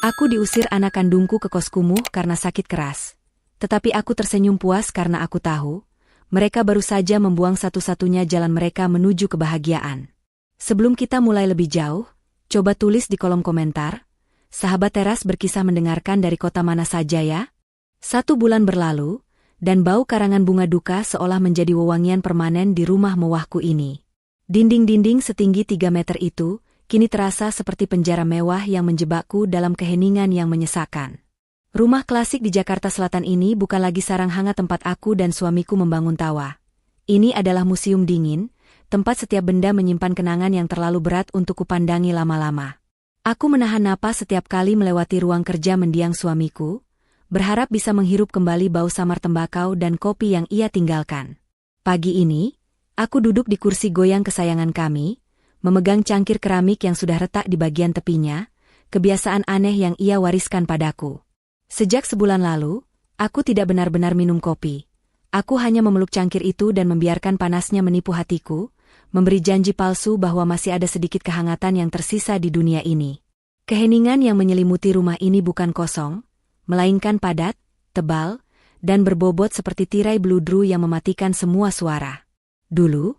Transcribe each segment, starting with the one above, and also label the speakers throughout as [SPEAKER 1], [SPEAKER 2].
[SPEAKER 1] Aku diusir anak kandungku ke kos kumuh karena sakit keras. Tetapi aku tersenyum puas karena aku tahu, mereka baru saja membuang satu-satunya jalan mereka menuju kebahagiaan. Sebelum kita mulai lebih jauh, coba tulis di kolom komentar, sahabat teras berkisah mendengarkan dari kota mana saja ya? 1 bulan berlalu, dan bau karangan bunga duka seolah menjadi wewangian permanen di rumah mewahku ini. Dinding-dinding setinggi 3 meter itu, kini terasa seperti penjara mewah yang menjebakku dalam keheningan yang menyesakan. Rumah klasik di Jakarta Selatan ini bukan lagi sarang hangat tempat aku dan suamiku membangun tawa. Ini adalah museum dingin, tempat setiap benda menyimpan kenangan yang terlalu berat untuk kupandangi lama-lama. Aku menahan napas setiap kali melewati ruang kerja mendiang suamiku, berharap bisa menghirup kembali bau samar tembakau dan kopi yang ia tinggalkan. Pagi ini, aku duduk di kursi goyang kesayangan kami, memegang cangkir keramik yang sudah retak di bagian tepinya, kebiasaan aneh yang ia wariskan padaku. Sejak sebulan lalu, aku tidak benar-benar minum kopi. Aku hanya memeluk cangkir itu dan membiarkan panasnya menipu hatiku, memberi janji palsu bahwa masih ada sedikit kehangatan yang tersisa di dunia ini. Keheningan yang menyelimuti rumah ini bukan kosong, melainkan padat, tebal, dan berbobot seperti tirai bludru yang mematikan semua suara. Dulu,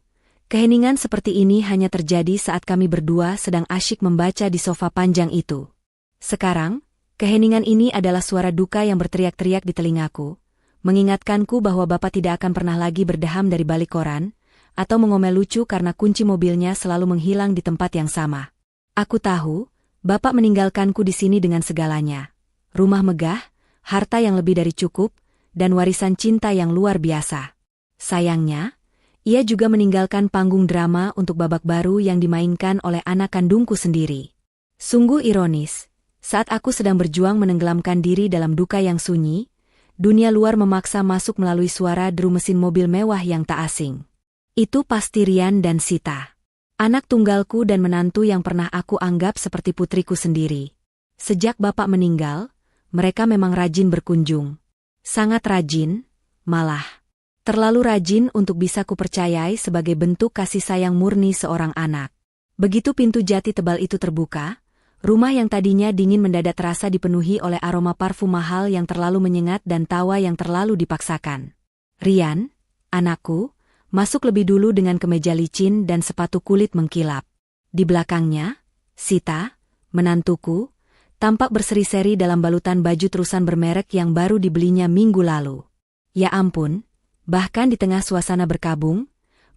[SPEAKER 1] keheningan seperti ini hanya terjadi saat kami berdua sedang asyik membaca di sofa panjang itu. Sekarang, keheningan ini adalah suara duka yang berteriak-teriak di telingaku, mengingatkanku bahwa Bapak tidak akan pernah lagi berdeham dari balik koran, atau mengomel lucu karena kunci mobilnya selalu menghilang di tempat yang sama. Aku tahu, Bapak meninggalkanku di sini dengan segalanya. Rumah megah, harta yang lebih dari cukup, dan warisan cinta yang luar biasa. Sayangnya, ia juga meninggalkan panggung drama untuk babak baru yang dimainkan oleh anak kandungku sendiri. Sungguh ironis. Saat aku sedang berjuang menenggelamkan diri dalam duka yang sunyi, dunia luar memaksa masuk melalui suara deru mesin mobil mewah yang tak asing. Itu pasti Rian dan Sita. Anak tunggalku dan menantu yang pernah aku anggap seperti putriku sendiri. Sejak Bapak meninggal, mereka memang rajin berkunjung. Sangat rajin, malah. Terlalu rajin untuk bisa kupercayai sebagai bentuk kasih sayang murni seorang anak. Begitu pintu jati tebal itu terbuka, rumah yang tadinya dingin mendadak terasa dipenuhi oleh aroma parfum mahal yang terlalu menyengat dan tawa yang terlalu dipaksakan. Rian, anakku, masuk lebih dulu dengan kemeja licin dan sepatu kulit mengkilap. Di belakangnya, Sita, menantuku, tampak berseri-seri dalam balutan baju terusan bermerek yang baru dibelinya minggu lalu. Ya ampun, bahkan di tengah suasana berkabung,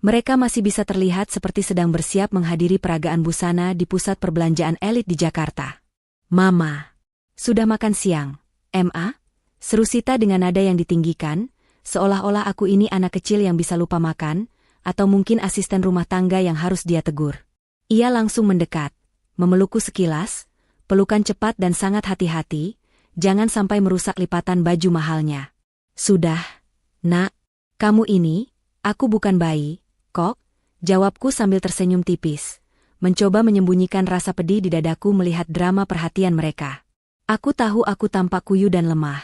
[SPEAKER 1] mereka masih bisa terlihat seperti sedang bersiap menghadiri peragaan busana di pusat perbelanjaan elit di Jakarta. Mama, sudah makan siang, Ma? Seru Sita dengan nada yang ditinggikan, seolah-olah aku ini anak kecil yang bisa lupa makan, atau mungkin asisten rumah tangga yang harus dia tegur. Ia langsung mendekat, memelukku sekilas, pelukan cepat dan sangat hati-hati, jangan sampai merusak lipatan baju mahalnya. Sudah, Nak, kamu ini, aku bukan bayi. Kok, jawabku sambil tersenyum tipis, mencoba menyembunyikan rasa pedih di dadaku melihat drama perhatian mereka. Aku tahu aku tampak kuyu dan lemah,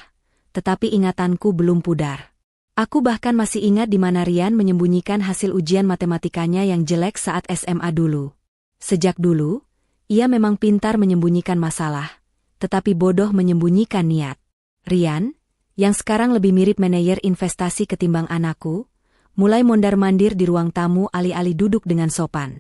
[SPEAKER 1] tetapi ingatanku belum pudar. Aku bahkan masih ingat di mana Rian menyembunyikan hasil ujian matematikanya yang jelek saat SMA dulu. Sejak dulu, ia memang pintar menyembunyikan masalah, tetapi bodoh menyembunyikan niat. Rian, yang sekarang lebih mirip manajer investasi ketimbang anakku, mulai mondar-mandir di ruang tamu alih-alih duduk dengan sopan.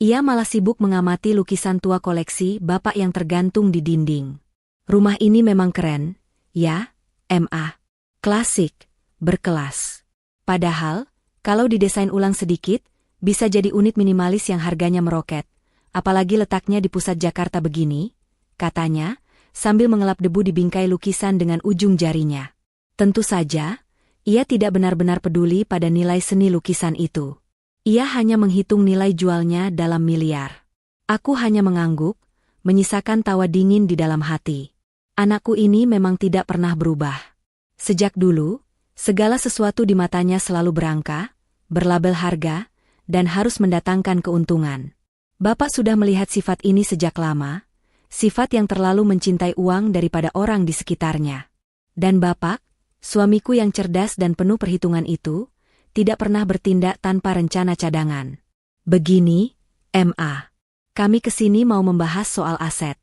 [SPEAKER 1] Ia malah sibuk mengamati lukisan tua koleksi Bapak yang tergantung di dinding. Rumah ini memang keren, ya, Ma. Klasik, berkelas. Padahal, kalau didesain ulang sedikit, bisa jadi unit minimalis yang harganya meroket. Apalagi letaknya di pusat Jakarta begini, katanya, sambil mengelap debu di bingkai lukisan dengan ujung jarinya. Tentu saja, ia tidak benar-benar peduli pada nilai seni lukisan itu. Ia hanya menghitung nilai jualnya dalam miliar. Aku hanya mengangguk, menyisakan tawa dingin di dalam hati. Anakku ini memang tidak pernah berubah. Sejak dulu, segala sesuatu di matanya selalu berangka, berlabel harga, dan harus mendatangkan keuntungan. Bapak sudah melihat sifat ini sejak lama, sifat yang terlalu mencintai uang daripada orang di sekitarnya. Dan Bapak, suamiku yang cerdas dan penuh perhitungan itu, tidak pernah bertindak tanpa rencana cadangan. Begini, Ma. Kami kesini mau membahas soal aset.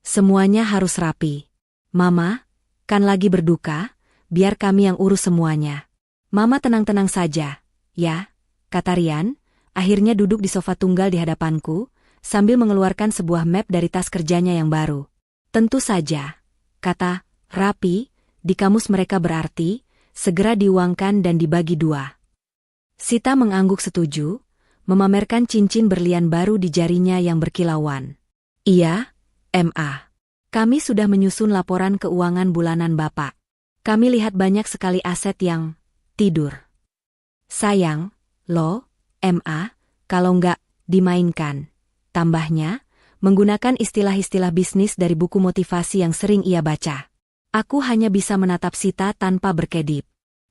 [SPEAKER 1] Semuanya harus rapi. Mama, kan lagi berduka, biar kami yang urus semuanya. Mama tenang-tenang saja, ya, kata Rian, akhirnya duduk di sofa tunggal di hadapanku, sambil mengeluarkan sebuah map dari tas kerjanya yang baru. Tentu saja, kata rapi, di kamus mereka berarti, segera diuangkan dan dibagi dua. Sita mengangguk setuju, memamerkan cincin berlian baru di jarinya yang berkilauan. Iya, Ma. Kami sudah menyusun laporan keuangan bulanan Bapak. Kami lihat banyak sekali aset yang tidur. Sayang, loh, Ma, kalau nggak dimainkan. Tambahnya, menggunakan istilah-istilah bisnis dari buku motivasi yang sering ia baca. Aku hanya bisa menatap Sita tanpa berkedip.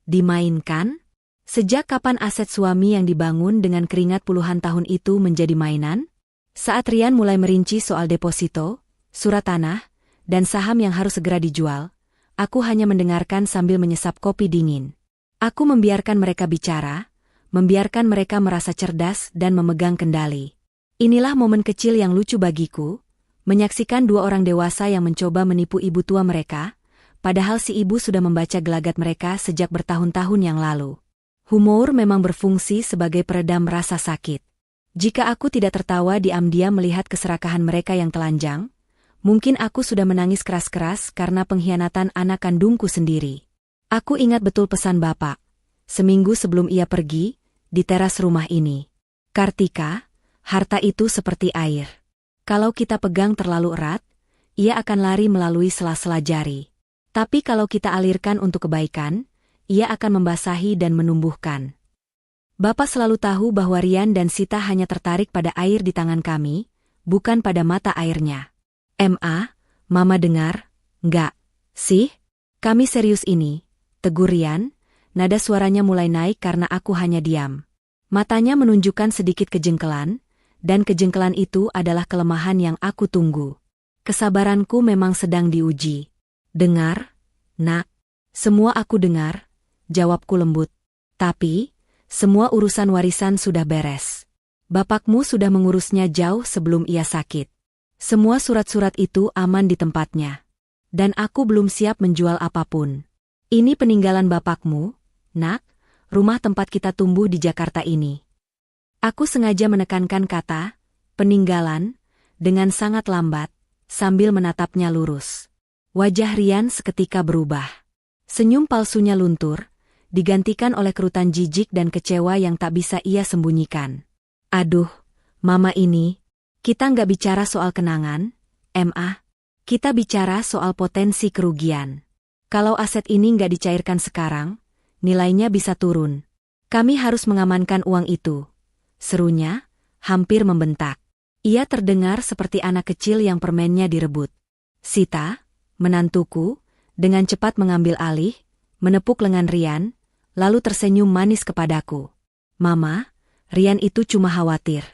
[SPEAKER 1] Dimainkan? Sejak kapan aset suami yang dibangun dengan keringat puluhan tahun itu menjadi mainan? Saat Rian mulai merinci soal deposito, surat tanah, dan saham yang harus segera dijual, aku hanya mendengarkan sambil menyesap kopi dingin. Aku membiarkan mereka bicara, membiarkan mereka merasa cerdas dan memegang kendali. Inilah momen kecil yang lucu bagiku, menyaksikan dua orang dewasa yang mencoba menipu ibu tua mereka, padahal si ibu sudah membaca gelagat mereka sejak bertahun-tahun yang lalu. Humor memang berfungsi sebagai peredam rasa sakit. Jika aku tidak tertawa diam-diam melihat keserakahan mereka yang telanjang, mungkin aku sudah menangis keras-keras karena pengkhianatan anak kandungku sendiri. Aku ingat betul pesan Bapak, seminggu sebelum ia pergi, di teras rumah ini. Kartika, harta itu seperti air. Kalau kita pegang terlalu erat, ia akan lari melalui sela-sela jari. Tapi kalau kita alirkan untuk kebaikan, ia akan membasahi dan menumbuhkan. Bapak selalu tahu bahwa Rian dan Sita hanya tertarik pada air di tangan kami, bukan pada mata airnya. Ma, Mama dengar, enggak, sih? Kami serius ini, tegur Rian, nada suaranya mulai naik karena aku hanya diam. Matanya menunjukkan sedikit kejengkelan, dan kejengkelan itu adalah kelemahan yang aku tunggu. Kesabaranku memang sedang diuji. Dengar, nak, semua aku dengar, jawabku lembut. Tapi, semua urusan warisan sudah beres. Bapakmu sudah mengurusnya jauh sebelum ia sakit. Semua surat-surat itu aman di tempatnya. Dan aku belum siap menjual apapun. Ini peninggalan bapakmu, nak, rumah tempat kita tumbuh di Jakarta ini. Aku sengaja menekankan kata, peninggalan, dengan sangat lambat, sambil menatapnya lurus. Wajah Rian seketika berubah. Senyum palsunya luntur, digantikan oleh kerutan jijik dan kecewa yang tak bisa ia sembunyikan. Aduh, Mama ini, kita nggak bicara soal kenangan, Ma. Kita bicara soal potensi kerugian. Kalau aset ini nggak dicairkan sekarang, nilainya bisa turun. Kami harus mengamankan uang itu. Serunya, hampir membentak. Ia terdengar seperti anak kecil yang permennya direbut. Sita, menantuku, dengan cepat mengambil alih, menepuk lengan Rian, lalu tersenyum manis kepadaku. Mama, Rian itu cuma khawatir.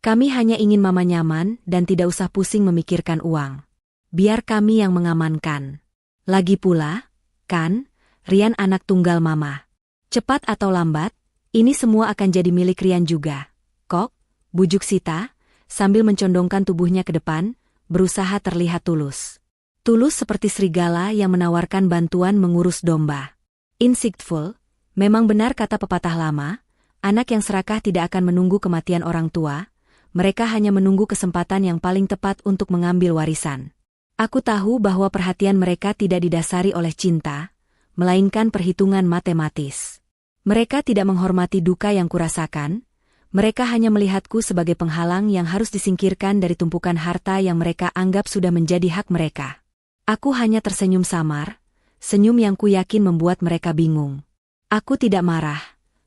[SPEAKER 1] Kami hanya ingin Mama nyaman dan tidak usah pusing memikirkan uang. Biar kami yang mengamankan. Lagi pula, kan, Rian anak tunggal Mama. Cepat atau lambat, ini semua akan jadi milik Rian juga. Kok, bujuk Sita, sambil mencondongkan tubuhnya ke depan, berusaha terlihat tulus. Tulus seperti serigala yang menawarkan bantuan mengurus domba. Insightful, memang benar kata pepatah lama, anak yang serakah tidak akan menunggu kematian orang tua, mereka hanya menunggu kesempatan yang paling tepat untuk mengambil warisan. Aku tahu bahwa perhatian mereka tidak didasari oleh cinta, melainkan perhitungan matematis. Mereka tidak menghormati duka yang kurasakan, mereka hanya melihatku sebagai penghalang yang harus disingkirkan dari tumpukan harta yang mereka anggap sudah menjadi hak mereka. Aku hanya tersenyum samar, senyum yang kuyakin membuat mereka bingung. Aku tidak marah,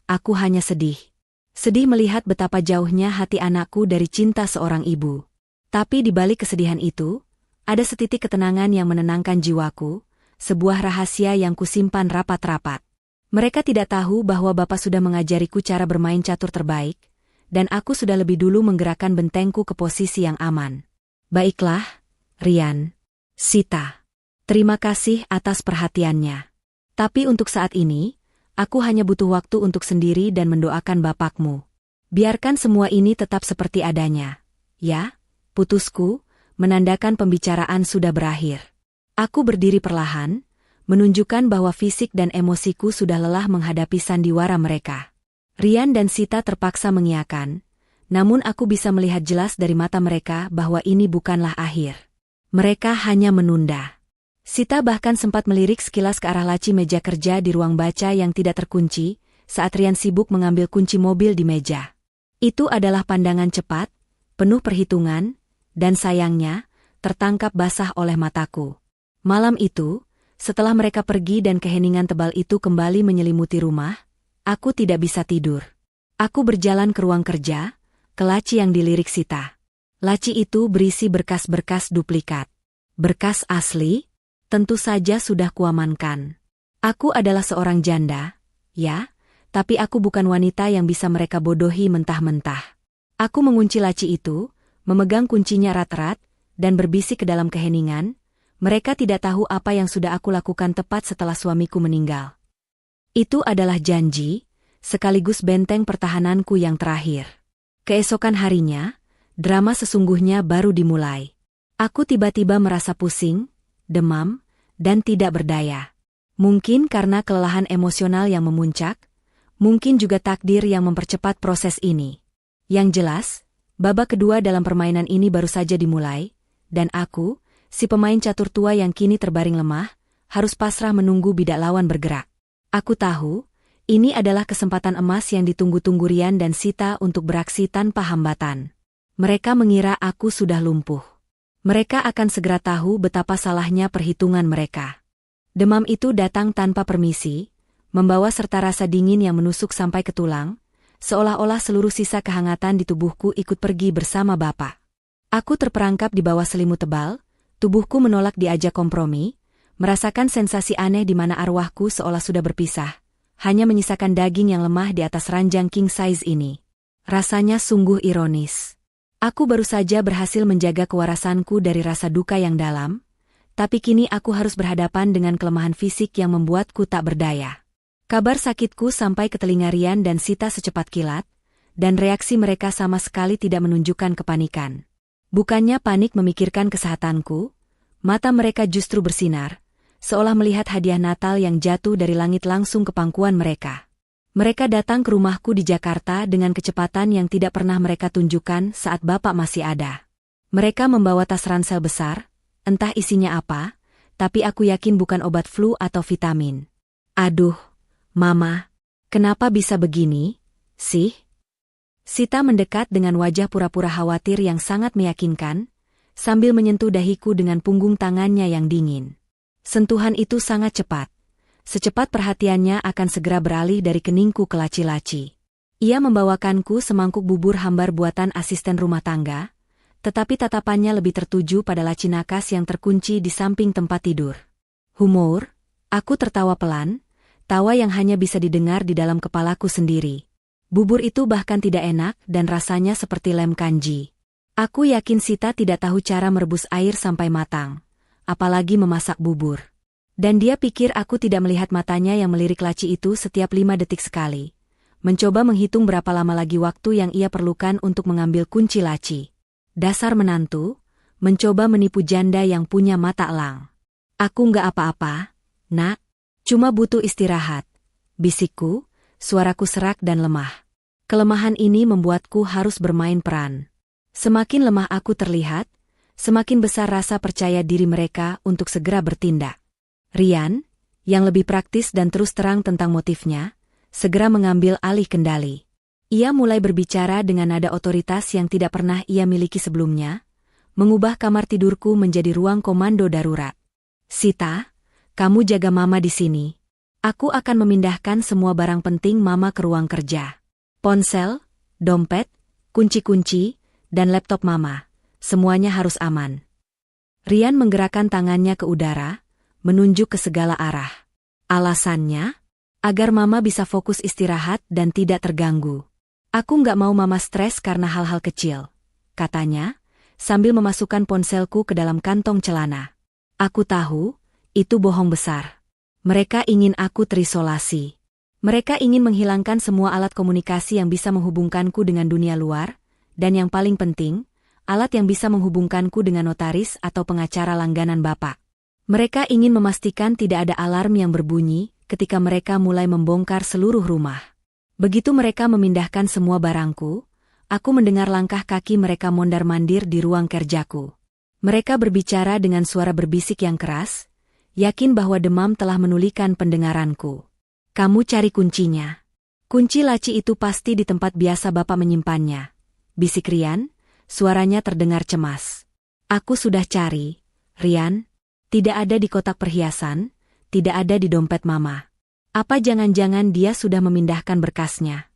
[SPEAKER 1] aku hanya sedih. Sedih melihat betapa jauhnya hati anakku dari cinta seorang ibu. Tapi di balik kesedihan itu, ada setitik ketenangan yang menenangkan jiwaku, sebuah rahasia yang kusimpan rapat-rapat. Mereka tidak tahu bahwa Bapak sudah mengajariku cara bermain catur terbaik, dan aku sudah lebih dulu menggerakkan bentengku ke posisi yang aman. Baiklah, Rian, Sita. Terima kasih atas perhatiannya. Tapi untuk saat ini, aku hanya butuh waktu untuk sendiri dan mendoakan Bapakmu. Biarkan semua ini tetap seperti adanya. Ya, putusku, menandakan pembicaraan sudah berakhir. Aku berdiri perlahan, menunjukkan bahwa fisik dan emosiku sudah lelah menghadapi sandiwara mereka. Rian dan Sita terpaksa mengiyakan, namun aku bisa melihat jelas dari mata mereka bahwa ini bukanlah akhir. Mereka hanya menunda. Sita bahkan sempat melirik sekilas ke arah laci meja kerja di ruang baca yang tidak terkunci, saat Rian sibuk mengambil kunci mobil di meja. Itu adalah pandangan cepat, penuh perhitungan, dan sayangnya, tertangkap basah oleh mataku. Malam itu, setelah mereka pergi dan keheningan tebal itu kembali menyelimuti rumah, aku tidak bisa tidur. Aku berjalan ke ruang kerja, ke laci yang dilirik Sita. Laci itu berisi berkas-berkas duplikat. Berkas asli, tentu saja sudah kuamankan. Aku adalah seorang janda, ya, tapi aku bukan wanita yang bisa mereka bodohi mentah-mentah. Aku mengunci laci itu, memegang kuncinya erat-erat, dan berbisik ke dalam keheningan. Mereka tidak tahu apa yang sudah aku lakukan tepat setelah suamiku meninggal. Itu adalah janji, sekaligus benteng pertahananku yang terakhir. Keesokan harinya, drama sesungguhnya baru dimulai. Aku tiba-tiba merasa pusing, demam, dan tidak berdaya. Mungkin karena kelelahan emosional yang memuncak, mungkin juga takdir yang mempercepat proses ini. Yang jelas, babak kedua dalam permainan ini baru saja dimulai, dan aku, si pemain catur tua yang kini terbaring lemah, harus pasrah menunggu bidak lawan bergerak. Aku tahu, ini adalah kesempatan emas yang ditunggu-tunggu Rian dan Sita untuk beraksi tanpa hambatan. Mereka mengira aku sudah lumpuh. Mereka akan segera tahu betapa salahnya perhitungan mereka. Demam itu datang tanpa permisi, membawa serta rasa dingin yang menusuk sampai ke tulang, seolah-olah seluruh sisa kehangatan di tubuhku ikut pergi bersama Bapak. Aku terperangkap di bawah selimut tebal, tubuhku menolak diajak kompromi, merasakan sensasi aneh di mana arwahku seolah sudah berpisah, hanya menyisakan daging yang lemah di atas ranjang king size ini. Rasanya sungguh ironis. Aku baru saja berhasil menjaga kewarasanku dari rasa duka yang dalam, tapi kini aku harus berhadapan dengan kelemahan fisik yang membuatku tak berdaya. Kabar sakitku sampai ke telinga Rian dan Sita secepat kilat, dan reaksi mereka sama sekali tidak menunjukkan kepanikan. Bukannya panik memikirkan kesehatanku, mata mereka justru bersinar, seolah melihat hadiah Natal yang jatuh dari langit langsung ke pangkuan mereka. Mereka datang ke rumahku di Jakarta dengan kecepatan yang tidak pernah mereka tunjukkan saat Bapak masih ada. Mereka membawa tas ransel besar, entah isinya apa, tapi aku yakin bukan obat flu atau vitamin. Aduh, Mama, kenapa bisa begini, sih? Sita mendekat dengan wajah pura-pura khawatir yang sangat meyakinkan, sambil menyentuh dahiku dengan punggung tangannya yang dingin. Sentuhan itu sangat cepat. Secepat perhatiannya akan segera beralih dari keningku ke laci-laci. Ia membawakanku semangkuk bubur hambar buatan asisten rumah tangga, tetapi tatapannya lebih tertuju pada laci nakas yang terkunci di samping tempat tidur. Humor, aku tertawa pelan, tawa yang hanya bisa didengar di dalam kepalaku sendiri. Bubur itu bahkan tidak enak dan rasanya seperti lem kanji. Aku yakin Sita tidak tahu cara merebus air sampai matang, apalagi memasak bubur. Dan dia pikir aku tidak melihat matanya yang melirik laci itu setiap 5 detik sekali. Mencoba menghitung berapa lama lagi waktu yang ia perlukan untuk mengambil kunci laci. Dasar menantu, mencoba menipu janda yang punya mata elang. Aku nggak apa-apa, Nak. Cuma butuh istirahat, bisikku, suaraku serak dan lemah. Kelemahan ini membuatku harus bermain peran. Semakin lemah aku terlihat, semakin besar rasa percaya diri mereka untuk segera bertindak. Rian, yang lebih praktis dan terus terang tentang motifnya, segera mengambil alih kendali. Ia mulai berbicara dengan nada otoritas yang tidak pernah ia miliki sebelumnya, mengubah kamar tidurku menjadi ruang komando darurat. Sita, kamu jaga Mama di sini. Aku akan memindahkan semua barang penting Mama ke ruang kerja. Ponsel, dompet, kunci-kunci, dan laptop Mama. Semuanya harus aman. Rian menggerakkan tangannya ke udara, menunjuk ke segala arah. Alasannya? Agar Mama bisa fokus istirahat dan tidak terganggu. Aku nggak mau Mama stres karena hal-hal kecil, katanya, sambil memasukkan ponselku ke dalam kantong celana. Aku tahu, itu bohong besar. Mereka ingin aku terisolasi. Mereka ingin menghilangkan semua alat komunikasi yang bisa menghubungkanku dengan dunia luar, dan yang paling penting, alat yang bisa menghubungkanku dengan notaris atau pengacara langganan Bapak. Mereka ingin memastikan tidak ada alarm yang berbunyi ketika mereka mulai membongkar seluruh rumah. Begitu mereka memindahkan semua barangku, aku mendengar langkah kaki mereka mondar-mandir di ruang kerjaku. Mereka berbicara dengan suara berbisik yang keras, yakin bahwa demam telah menulikan pendengaranku. Kamu cari kuncinya. Kunci laci itu pasti di tempat biasa Bapak menyimpannya. Bisik Rian, suaranya terdengar cemas. Aku sudah cari, Rian. Tidak ada di kotak perhiasan, tidak ada di dompet Mama. Apa jangan-jangan dia sudah memindahkan berkasnya?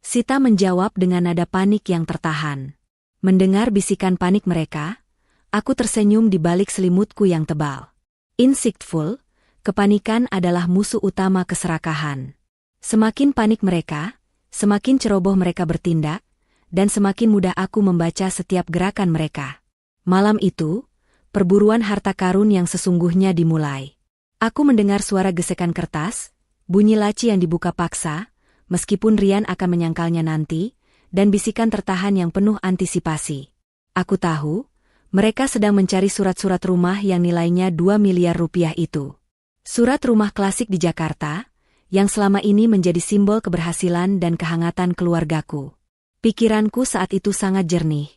[SPEAKER 1] Sita menjawab dengan nada panik yang tertahan. Mendengar bisikan panik mereka, aku tersenyum di balik selimutku yang tebal. Insightful, kepanikan adalah musuh utama keserakahan. Semakin panik mereka, semakin ceroboh mereka bertindak, dan semakin mudah aku membaca setiap gerakan mereka. Malam itu, perburuan harta karun yang sesungguhnya dimulai. Aku mendengar suara gesekan kertas, bunyi laci yang dibuka paksa, meskipun Rian akan menyangkalnya nanti, dan bisikan tertahan yang penuh antisipasi. Aku tahu, mereka sedang mencari surat-surat rumah yang nilainya 2 miliar rupiah itu. Surat rumah klasik di Jakarta, yang selama ini menjadi simbol keberhasilan dan kehangatan keluargaku. Pikiranku saat itu sangat jernih,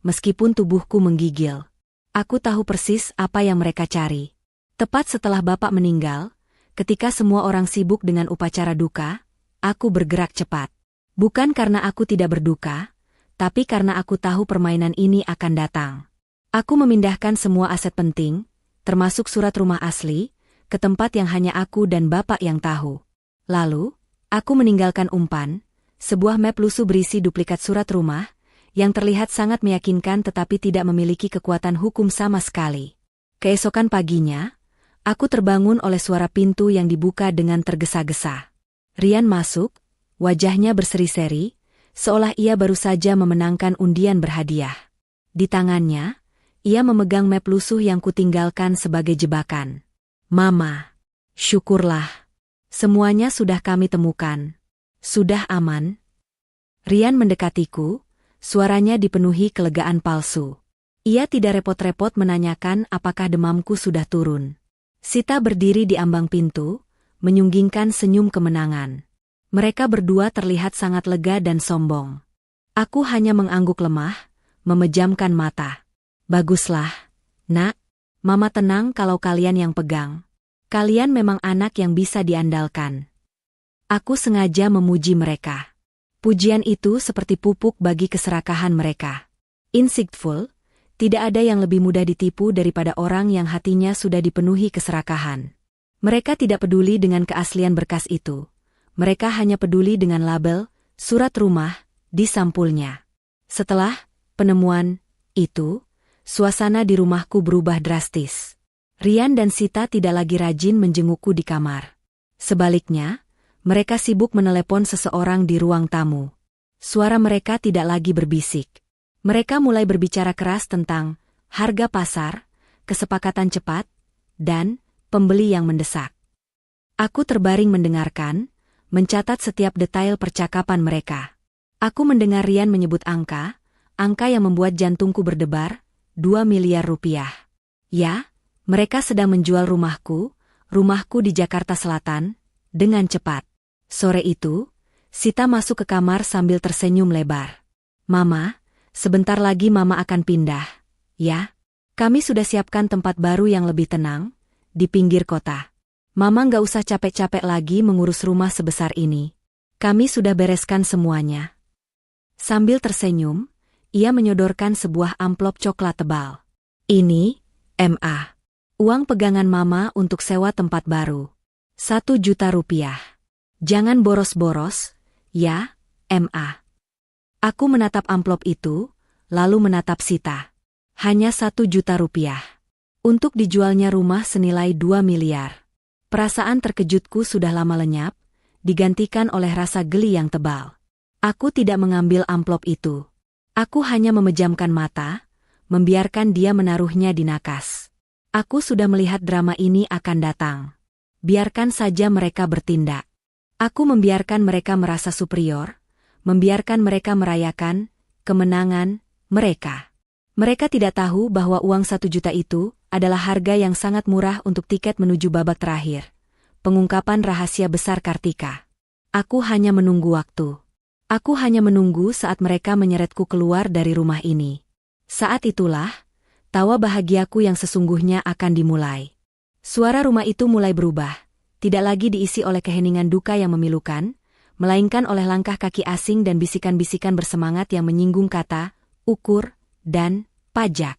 [SPEAKER 1] meskipun tubuhku menggigil. Aku tahu persis apa yang mereka cari. Tepat setelah Bapak meninggal, ketika semua orang sibuk dengan upacara duka, aku bergerak cepat. Bukan karena aku tidak berduka, tapi karena aku tahu permainan ini akan datang. Aku memindahkan semua aset penting, termasuk surat rumah asli, ke tempat yang hanya aku dan Bapak yang tahu. Lalu, aku meninggalkan umpan, sebuah map lusuh berisi duplikat surat rumah, yang terlihat sangat meyakinkan tetapi tidak memiliki kekuatan hukum sama sekali. Keesokan paginya, aku terbangun oleh suara pintu yang dibuka dengan tergesa-gesa. Rian masuk, wajahnya berseri-seri, seolah ia baru saja memenangkan undian berhadiah. Di tangannya, ia memegang map lusuh yang kutinggalkan sebagai jebakan. Mama, syukurlah. Semuanya sudah kami temukan. Sudah aman. Rian mendekatiku, suaranya dipenuhi kelegaan palsu. Ia tidak repot-repot menanyakan apakah demamku sudah turun. Sita berdiri di ambang pintu, menyunggingkan senyum kemenangan. Mereka berdua terlihat sangat lega dan sombong. Aku hanya mengangguk lemah, memejamkan mata. Baguslah, Nak. Mama tenang kalau kalian yang pegang. Kalian memang anak yang bisa diandalkan. Aku sengaja memuji mereka. Pujian itu seperti pupuk bagi keserakahan mereka. Insightful, tidak ada yang lebih mudah ditipu daripada orang yang hatinya sudah dipenuhi keserakahan. Mereka tidak peduli dengan keaslian berkas itu. Mereka hanya peduli dengan label, surat rumah, di sampulnya. Setelah penemuan itu, suasana di rumahku berubah drastis. Rian dan Sita tidak lagi rajin menjengukku di kamar. Sebaliknya, mereka sibuk menelepon seseorang di ruang tamu. Suara mereka tidak lagi berbisik. Mereka mulai berbicara keras tentang harga pasar, kesepakatan cepat, dan pembeli yang mendesak. Aku terbaring mendengarkan, mencatat setiap detail percakapan mereka. Aku mendengar Rian menyebut angka yang membuat jantungku berdebar, 2 miliar rupiah. Ya, mereka sedang menjual rumahku di Jakarta Selatan, dengan cepat. Sore itu, Sita masuk ke kamar sambil tersenyum lebar. Mama, sebentar lagi Mama akan pindah, ya? Kami sudah siapkan tempat baru yang lebih tenang, di pinggir kota. Mama nggak usah capek-capek lagi mengurus rumah sebesar ini. Kami sudah bereskan semuanya. Sambil tersenyum, ia menyodorkan sebuah amplop coklat tebal. Ini, MA. Uang pegangan Mama untuk sewa tempat baru. 1 juta rupiah. Jangan boros-boros, ya, MA. Aku menatap amplop itu, lalu menatap Sita. Hanya 1 juta rupiah. Untuk dijualnya rumah senilai 2 miliar. Perasaan terkejutku sudah lama lenyap, digantikan oleh rasa geli yang tebal. Aku tidak mengambil amplop itu. Aku hanya memejamkan mata, membiarkan dia menaruhnya di nakas. Aku sudah melihat drama ini akan datang. Biarkan saja mereka bertindak. Aku membiarkan mereka merasa superior, membiarkan mereka merayakan kemenangan mereka. Mereka tidak tahu bahwa uang 1 juta itu adalah harga yang sangat murah untuk tiket menuju babak terakhir. Pengungkapan rahasia besar Kartika. Aku hanya menunggu waktu. Aku hanya menunggu saat mereka menyeretku keluar dari rumah ini. Saat itulah, tawa bahagiaku yang sesungguhnya akan dimulai. Suara rumah itu mulai berubah, tidak lagi diisi oleh keheningan duka yang memilukan, melainkan oleh langkah kaki asing dan bisikan-bisikan bersemangat yang menyinggung kata, ukur, dan pajak.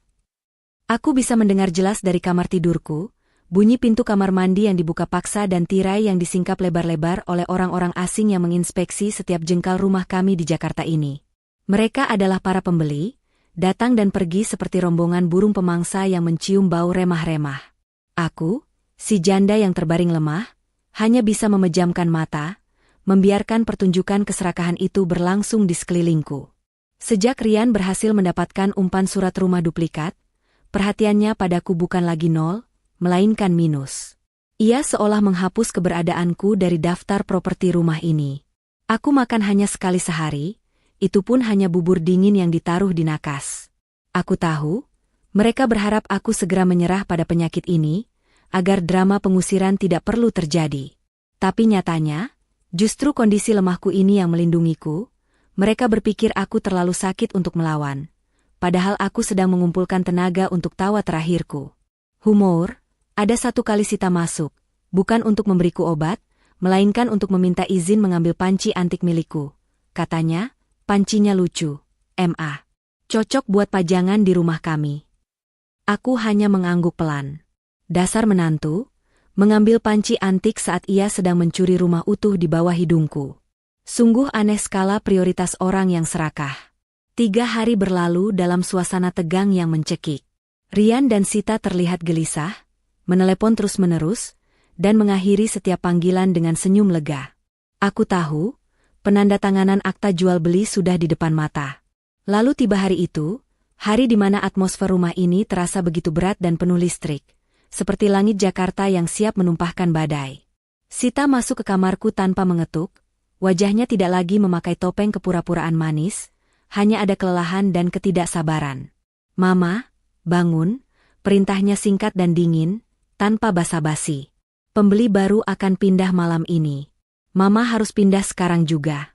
[SPEAKER 1] Aku bisa mendengar jelas dari kamar tidurku, bunyi pintu kamar mandi yang dibuka paksa dan tirai yang disingkap lebar-lebar oleh orang-orang asing yang menginspeksi setiap jengkal rumah kami di Jakarta ini. Mereka adalah para pembeli, datang dan pergi seperti rombongan burung pemangsa yang mencium bau remah-remah. Aku, si janda yang terbaring lemah, hanya bisa memejamkan mata, membiarkan pertunjukan keserakahan itu berlangsung di sekelilingku. Sejak Rian berhasil mendapatkan umpan surat rumah duplikat, perhatiannya padaku bukan lagi 0, melainkan minus. Ia seolah menghapus keberadaanku dari daftar properti rumah ini. Aku makan hanya sekali sehari, itu pun hanya bubur dingin yang ditaruh di nakas. Aku tahu, mereka berharap aku segera menyerah pada penyakit ini, agar drama pengusiran tidak perlu terjadi. Tapi nyatanya, justru kondisi lemahku ini yang melindungiku. Mereka berpikir aku terlalu sakit untuk melawan, padahal aku sedang mengumpulkan tenaga untuk tawa terakhirku. Humor, ada 1 kali Sita masuk, bukan untuk memberiku obat, melainkan untuk meminta izin mengambil panci antik milikku. Katanya, pancinya lucu, M.A. Cocok buat pajangan di rumah kami. Aku hanya mengangguk pelan. Dasar menantu, mengambil panci antik saat ia sedang mencuri rumah utuh di bawah hidungku. Sungguh aneh skala prioritas orang yang serakah. 3 hari berlalu dalam suasana tegang yang mencekik. Rian dan Sita terlihat gelisah, menelepon terus-menerus, dan mengakhiri setiap panggilan dengan senyum lega. Aku tahu, penandatanganan akta jual beli sudah di depan mata. Lalu tiba hari itu, hari di mana atmosfer rumah ini terasa begitu berat dan penuh listrik, seperti langit Jakarta yang siap menumpahkan badai. Sita masuk ke kamarku tanpa mengetuk. Wajahnya tidak lagi memakai topeng kepura-puraan manis, hanya ada kelelahan dan ketidaksabaran. Mama, bangun, perintahnya singkat dan dingin, tanpa basa-basi. Pembeli baru akan pindah malam ini. Mama harus pindah sekarang juga.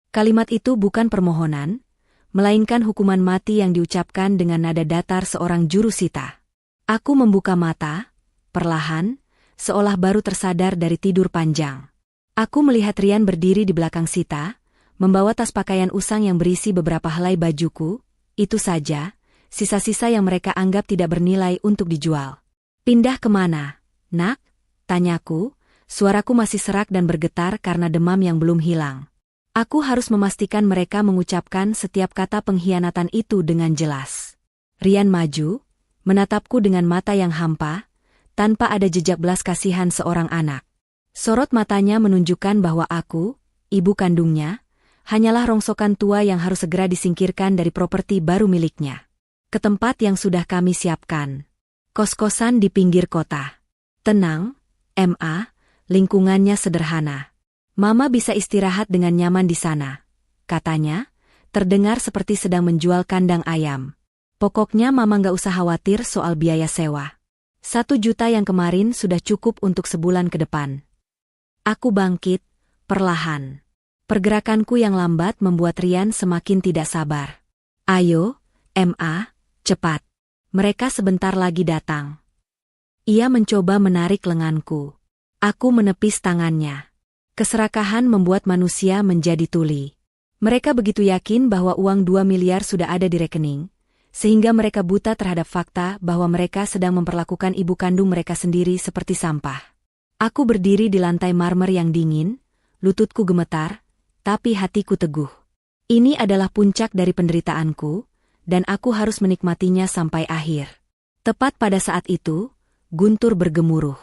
[SPEAKER 1] Kalimat itu bukan permohonan, melainkan hukuman mati yang diucapkan dengan nada datar seorang juru sita. Aku membuka mata, perlahan, seolah baru tersadar dari tidur panjang. Aku melihat Rian berdiri di belakang Sita, membawa tas pakaian usang yang berisi beberapa helai bajuku, itu saja, sisa-sisa yang mereka anggap tidak bernilai untuk dijual. Pindah kemana, nak? Tanyaku, suaraku masih serak dan bergetar karena demam yang belum hilang. Aku harus memastikan mereka mengucapkan setiap kata pengkhianatan itu dengan jelas. Rian maju, menatapku dengan mata yang hampa, tanpa ada jejak belas kasihan seorang anak. Sorot matanya menunjukkan bahwa aku, ibu kandungnya, hanyalah rongsokan tua yang harus segera disingkirkan dari properti baru miliknya. Ke tempat yang sudah kami siapkan. Kos-kosan di pinggir kota. Tenang, M.A., lingkungannya sederhana. Mama bisa istirahat dengan nyaman di sana. Katanya, terdengar seperti sedang menjual kandang ayam. Pokoknya mama nggak usah khawatir soal biaya sewa. 1 juta yang kemarin sudah cukup untuk sebulan ke depan. Aku bangkit, perlahan. Pergerakanku yang lambat membuat Rian semakin tidak sabar. Ayo, M.A., cepat. Mereka sebentar lagi datang. Ia mencoba menarik lenganku. Aku menepis tangannya. Keserakahan membuat manusia menjadi tuli. Mereka begitu yakin bahwa uang 2 miliar sudah ada di rekening, sehingga mereka buta terhadap fakta bahwa mereka sedang memperlakukan ibu kandung mereka sendiri seperti sampah. Aku berdiri di lantai marmer yang dingin, lututku gemetar, tapi hatiku teguh. Ini adalah puncak dari penderitaanku, dan aku harus menikmatinya sampai akhir. Tepat pada saat itu, guntur bergemuruh.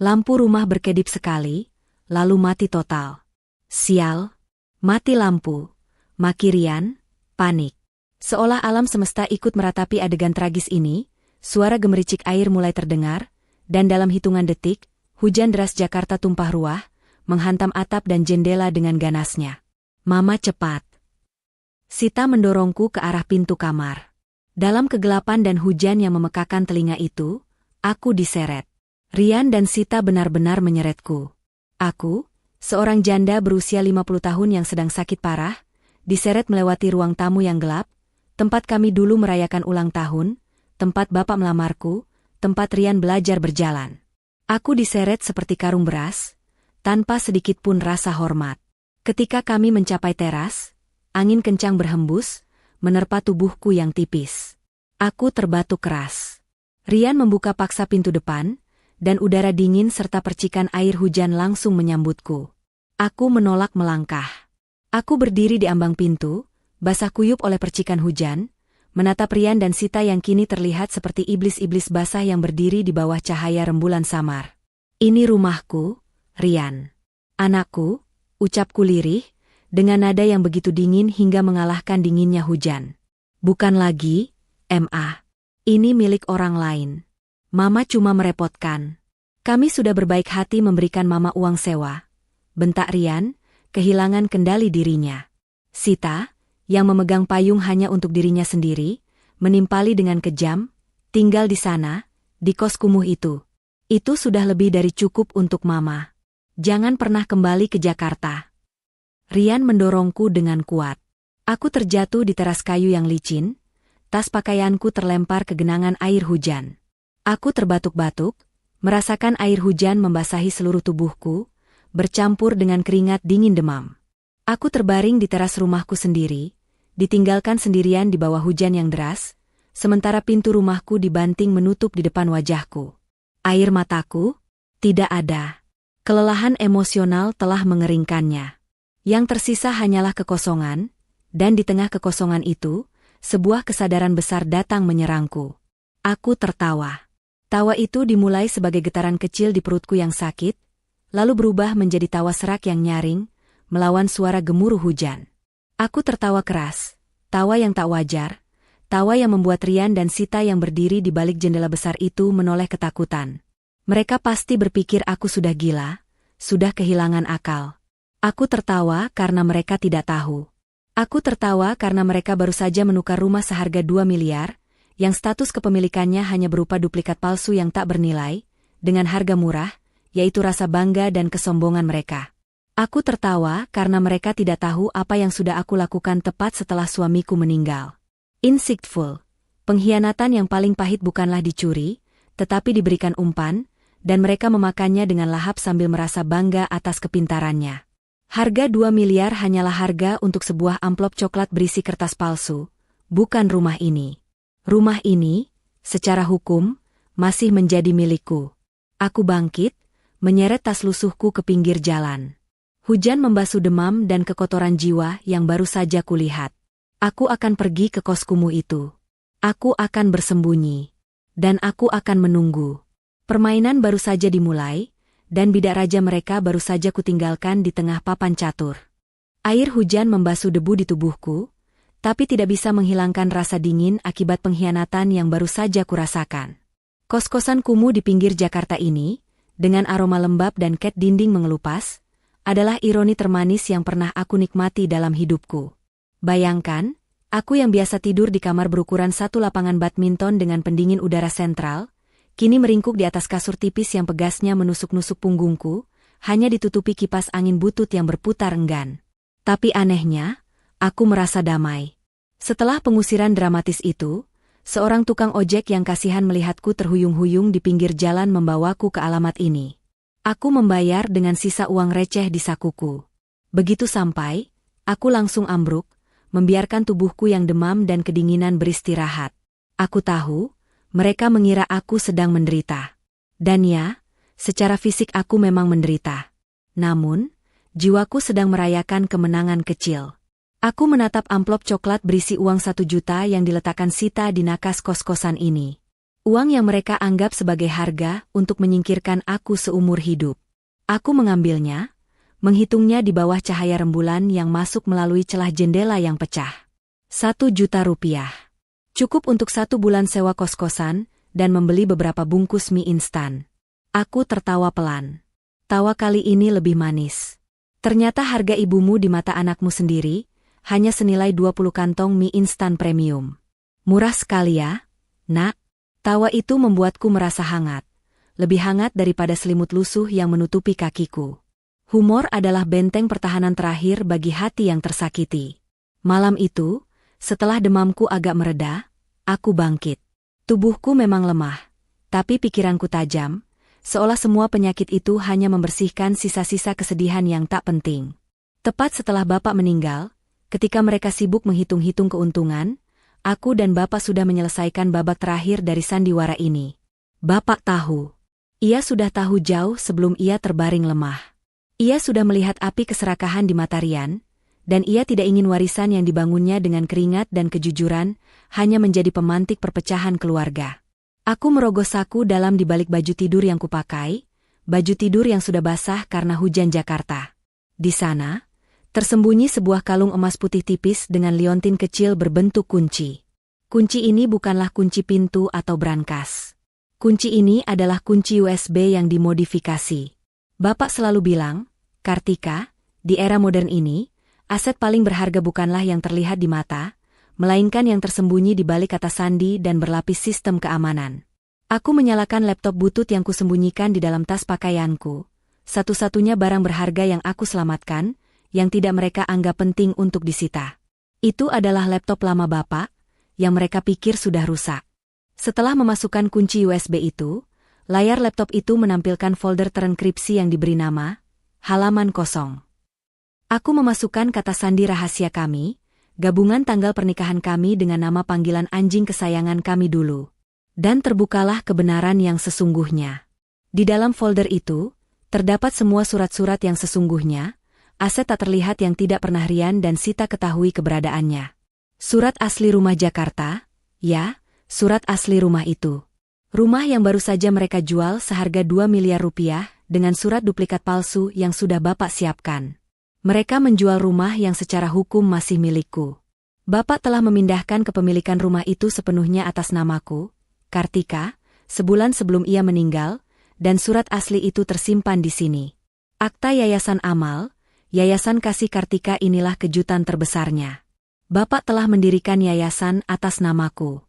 [SPEAKER 1] Lampu rumah berkedip sekali, lalu mati total. Sial, mati lampu, maki Rian, panik. Seolah alam semesta ikut meratapi adegan tragis ini, suara gemericik air mulai terdengar, dan dalam hitungan detik, hujan deras Jakarta tumpah ruah, menghantam atap dan jendela dengan ganasnya. Mama cepat. Sita mendorongku ke arah pintu kamar. Dalam kegelapan dan hujan yang memekakan telinga itu, aku diseret. Rian dan Sita benar-benar menyeretku. Aku, seorang janda berusia 50 tahun yang sedang sakit parah, diseret melewati ruang tamu yang gelap, tempat kami dulu merayakan ulang tahun, tempat bapak melamarku, tempat Rian belajar berjalan. Aku diseret seperti karung beras, tanpa sedikit pun rasa hormat. Ketika kami mencapai teras, angin kencang berhembus, menerpa tubuhku yang tipis. Aku terbatuk keras. Rian membuka paksa pintu depan, dan udara dingin serta percikan air hujan langsung menyambutku. Aku menolak melangkah. Aku berdiri di ambang pintu, basah kuyup oleh percikan hujan, menatap Rian dan Sita yang kini terlihat seperti iblis-iblis basah yang berdiri di bawah cahaya rembulan samar. Ini rumahku, Rian. Anakku, ucapku lirih, dengan nada yang begitu dingin hingga mengalahkan dinginnya hujan. Bukan lagi, Ma. Ini milik orang lain. Mama cuma merepotkan. Kami sudah berbaik hati memberikan Mama uang sewa. Bentak Rian, kehilangan kendali dirinya. Sita, yang memegang payung hanya untuk dirinya sendiri, menimpali dengan kejam, tinggal di sana, di kos kumuh itu. Itu sudah lebih dari cukup untuk Mama. Jangan pernah kembali ke Jakarta. Rian mendorongku dengan kuat. Aku terjatuh di teras kayu yang licin, tas pakaianku terlempar ke genangan air hujan. Aku terbatuk-batuk, merasakan air hujan membasahi seluruh tubuhku, bercampur dengan keringat dingin demam. Aku terbaring di teras rumahku sendiri, ditinggalkan sendirian di bawah hujan yang deras, sementara pintu rumahku dibanting menutup di depan wajahku. Air mataku? Tidak ada. Kelelahan emosional telah mengeringkannya. Yang tersisa hanyalah kekosongan, dan di tengah kekosongan itu, sebuah kesadaran besar datang menyerangku. Aku tertawa. Tawa itu dimulai sebagai getaran kecil di perutku yang sakit, lalu berubah menjadi tawa serak yang nyaring, melawan suara gemuruh hujan. Aku tertawa keras, tawa yang tak wajar, tawa yang membuat Rian dan Sita yang berdiri di balik jendela besar itu menoleh ketakutan. Mereka pasti berpikir aku sudah gila, sudah kehilangan akal. Aku tertawa karena mereka tidak tahu. Aku tertawa karena mereka baru saja menukar rumah seharga 2 miliar, yang status kepemilikannya hanya berupa duplikat palsu yang tak bernilai, dengan harga murah, yaitu rasa bangga dan kesombongan mereka. Aku tertawa karena mereka tidak tahu apa yang sudah aku lakukan tepat setelah suamiku meninggal. Insightful. Pengkhianatan yang paling pahit bukanlah dicuri, tetapi diberikan umpan, dan mereka memakannya dengan lahap sambil merasa bangga atas kepintarannya. Harga 2 miliar hanyalah harga untuk sebuah amplop coklat berisi kertas palsu, bukan rumah ini. Rumah ini, secara hukum, masih menjadi milikku. Aku bangkit, menyeret tas lusuhku ke pinggir jalan. Hujan membasuh demam dan kekotoran jiwa yang baru saja kulihat. Aku akan pergi ke kos kumuh itu. Aku akan bersembunyi. Dan aku akan menunggu. Permainan baru saja dimulai, dan bidak raja mereka baru saja kutinggalkan di tengah papan catur. Air hujan membasuh debu di tubuhku, tapi tidak bisa menghilangkan rasa dingin akibat pengkhianatan yang baru saja kurasakan. Kos-kosan kumuh di pinggir Jakarta ini, dengan aroma lembab dan cat dinding mengelupas, adalah ironi termanis yang pernah aku nikmati dalam hidupku. Bayangkan, aku yang biasa tidur di kamar berukuran satu lapangan badminton dengan pendingin udara sentral, kini meringkuk di atas kasur tipis yang pegasnya menusuk-nusuk punggungku, hanya ditutupi kipas angin butut yang berputar enggan. Tapi anehnya, aku merasa damai. Setelah pengusiran dramatis itu, seorang tukang ojek yang kasihan melihatku terhuyung-huyung di pinggir jalan membawaku ke alamat ini. Aku membayar dengan sisa uang receh di sakuku. Begitu sampai, aku langsung ambruk, membiarkan tubuhku yang demam dan kedinginan beristirahat. Aku tahu, mereka mengira aku sedang menderita. Dan ya, secara fisik aku memang menderita. Namun, jiwaku sedang merayakan kemenangan kecil. Aku menatap amplop coklat berisi uang 1 juta yang diletakkan Sita di nakas kos-kosan ini. Uang yang mereka anggap sebagai harga untuk menyingkirkan aku seumur hidup. Aku mengambilnya, menghitungnya di bawah cahaya rembulan yang masuk melalui celah jendela yang pecah. 1 juta rupiah. Cukup untuk 1 bulan sewa kos-kosan dan membeli beberapa bungkus mie instan. Aku tertawa pelan. Tawa kali ini lebih manis. Ternyata harga ibumu di mata anakmu sendiri hanya senilai 20 kantong mie instan premium. Murah sekali ya, nak. Tawa itu membuatku merasa hangat. Lebih hangat daripada selimut lusuh yang menutupi kakiku. Humor adalah benteng pertahanan terakhir bagi hati yang tersakiti. Malam itu, setelah demamku agak mereda, aku bangkit. Tubuhku memang lemah, tapi pikiranku tajam, seolah semua penyakit itu hanya membersihkan sisa-sisa kesedihan yang tak penting. Tepat setelah Bapak meninggal, ketika mereka sibuk menghitung-hitung keuntungan, aku dan Bapak sudah menyelesaikan babak terakhir dari sandiwara ini. Bapak tahu. Ia sudah tahu jauh sebelum ia terbaring lemah. Ia sudah melihat api keserakahan di mata Rian, dan ia tidak ingin warisan yang dibangunnya dengan keringat dan kejujuran hanya menjadi pemantik perpecahan keluarga. Aku merogoh saku dalam di balik baju tidur yang kupakai, baju tidur yang sudah basah karena hujan Jakarta. Di sana, tersembunyi sebuah kalung emas putih tipis dengan liontin kecil berbentuk kunci. Kunci ini bukanlah kunci pintu atau brankas. Kunci ini adalah kunci USB yang dimodifikasi. Bapak selalu bilang, Kartika, di era modern ini, aset paling berharga bukanlah yang terlihat di mata, melainkan yang tersembunyi di balik kata sandi dan berlapis sistem keamanan. Aku menyalakan laptop butut yang kusembunyikan di dalam tas pakaianku, satu-satunya barang berharga yang aku selamatkan, yang tidak mereka anggap penting untuk disita. Itu adalah laptop lama Bapak, yang mereka pikir sudah rusak. Setelah memasukkan kunci USB itu, layar laptop itu menampilkan folder terenkripsi yang diberi nama, halaman kosong. Aku memasukkan kata sandi rahasia kami, gabungan tanggal pernikahan kami dengan nama panggilan anjing kesayangan kami dulu. Dan terbukalah kebenaran yang sesungguhnya. Di dalam folder itu, terdapat semua surat-surat yang sesungguhnya, aset tak terlihat yang tidak pernah Rian dan Sita ketahui keberadaannya. Surat asli rumah Jakarta, ya, surat asli rumah itu. Rumah yang baru saja mereka jual seharga 2 miliar rupiah dengan surat duplikat palsu yang sudah Bapak siapkan. Mereka menjual rumah yang secara hukum masih milikku. Bapak telah memindahkan kepemilikan rumah itu sepenuhnya atas namaku, Kartika, sebulan sebelum ia meninggal, dan surat asli itu tersimpan di sini. Akta Yayasan Amal, Yayasan Kasih Kartika inilah kejutan terbesarnya. Bapak telah mendirikan yayasan atas namaku.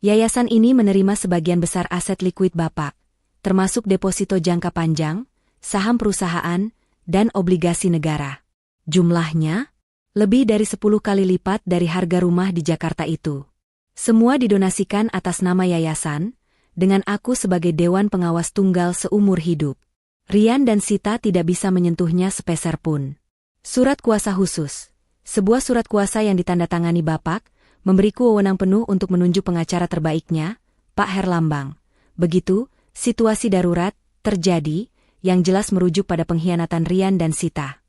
[SPEAKER 1] Yayasan ini menerima sebagian besar aset likuid Bapak, termasuk deposito jangka panjang, saham perusahaan, dan obligasi negara. Jumlahnya, lebih dari 10 kali lipat dari harga rumah di Jakarta itu. Semua didonasikan atas nama yayasan, dengan aku sebagai Dewan Pengawas Tunggal seumur hidup. Rian dan Sita tidak bisa menyentuhnya sepeser pun. Surat kuasa khusus. Sebuah surat kuasa yang ditandatangani Bapak, memberiku wewenang penuh untuk menunjuk pengacara terbaiknya, Pak Herlambang. Begitu, situasi darurat terjadi, yang jelas merujuk pada pengkhianatan Rian dan Sita.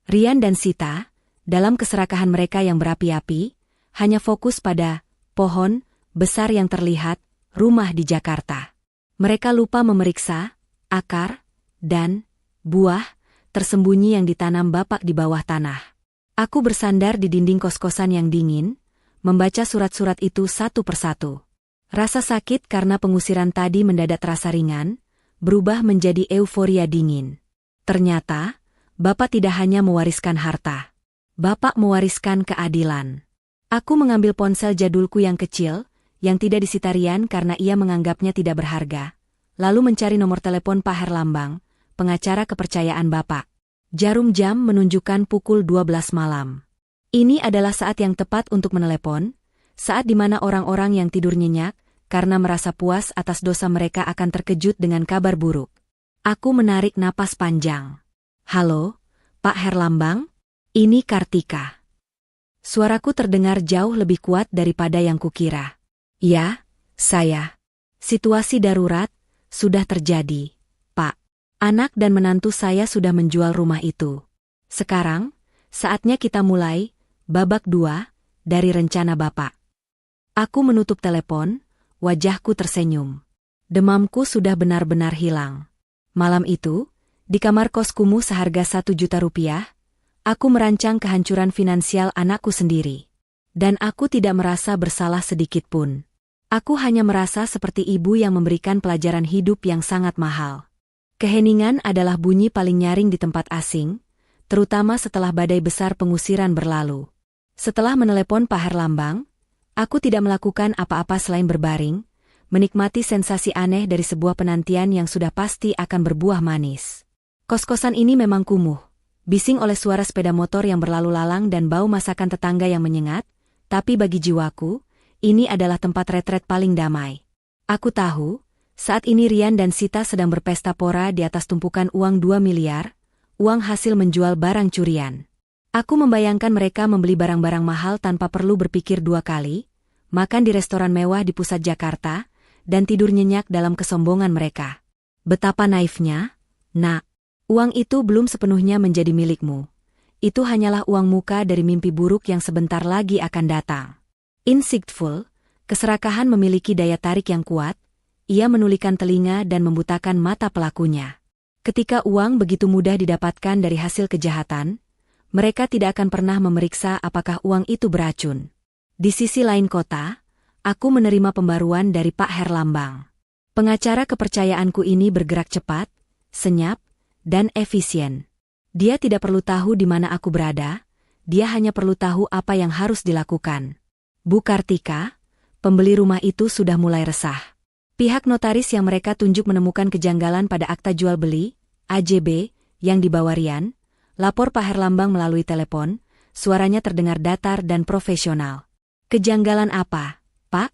[SPEAKER 1] Rian dan Sita, dalam keserakahan mereka yang berapi-api, hanya fokus pada pohon besar yang terlihat, rumah di Jakarta. Mereka lupa memeriksa akar dan buah tersembunyi yang ditanam Bapak di bawah tanah. Aku bersandar di dinding kos-kosan yang dingin, membaca surat-surat itu satu persatu. Rasa sakit karena pengusiran tadi mendadak terasa ringan, berubah menjadi euforia dingin. Ternyata, Bapak tidak hanya mewariskan harta. Bapak mewariskan keadilan. Aku mengambil ponsel jadulku yang kecil, yang tidak disita Rian karena ia menganggapnya tidak berharga, lalu mencari nomor telepon Pak Herlambang, pengacara kepercayaan Bapak. Jarum jam menunjukkan pukul 12 malam. Ini adalah saat yang tepat untuk menelepon, saat di mana orang-orang yang tidur nyenyak, karena merasa puas atas dosa mereka akan terkejut dengan kabar buruk. Aku menarik napas panjang. Halo, Pak Herlambang, ini Kartika. Suaraku terdengar jauh lebih kuat daripada yang kukira. Ya, saya. Situasi darurat sudah terjadi, Pak. Anak dan menantu saya sudah menjual rumah itu. Sekarang, saatnya kita mulai babak 2 dari rencana Bapak. Aku menutup telepon, wajahku tersenyum. Demamku sudah benar-benar hilang. Malam itu, di kamar kos kumuh seharga 1 juta rupiah, aku merancang kehancuran finansial anakku sendiri. Dan aku tidak merasa bersalah sedikit pun. Aku hanya merasa seperti ibu yang memberikan pelajaran hidup yang sangat mahal. Keheningan adalah bunyi paling nyaring di tempat asing, terutama setelah badai besar pengusiran berlalu. Setelah menelepon Pak Herlambang, Aku tidak melakukan apa-apa selain berbaring, menikmati sensasi aneh dari sebuah penantian yang sudah pasti akan berbuah manis. Kos-kosan ini memang kumuh, bising oleh suara sepeda motor yang berlalu lalang dan bau masakan tetangga yang menyengat, tapi bagi jiwaku, ini adalah tempat retret paling damai. Aku tahu, saat ini Rian dan Sita sedang berpesta pora di atas tumpukan uang 2 miliar, uang hasil menjual barang curian. Aku membayangkan mereka membeli barang-barang mahal tanpa perlu berpikir dua kali, makan di restoran mewah di pusat Jakarta, dan tidur nyenyak dalam kesombongan mereka. Betapa naifnya, nak. Uang itu belum sepenuhnya menjadi milikmu. Itu hanyalah uang muka dari mimpi buruk yang sebentar lagi akan datang. Insightful, keserakahan memiliki daya tarik yang kuat, ia menulikan telinga dan membutakan mata pelakunya. Ketika uang begitu mudah didapatkan dari hasil kejahatan, mereka tidak akan pernah memeriksa apakah uang itu beracun. Di sisi lain kota, aku menerima pembaruan dari Pak Herlambang. Pengacara kepercayaanku ini bergerak cepat, senyap, dan efisien. Dia tidak perlu tahu di mana aku berada, dia hanya perlu tahu apa yang harus dilakukan. Bu Kartika, pembeli rumah itu sudah mulai resah. Pihak notaris yang mereka tunjuk menemukan kejanggalan pada akta jual beli, AJB, yang dibawa Rian, lapor Pak Herlambang melalui telepon, suaranya terdengar datar dan profesional. Kejanggalan apa, Pak?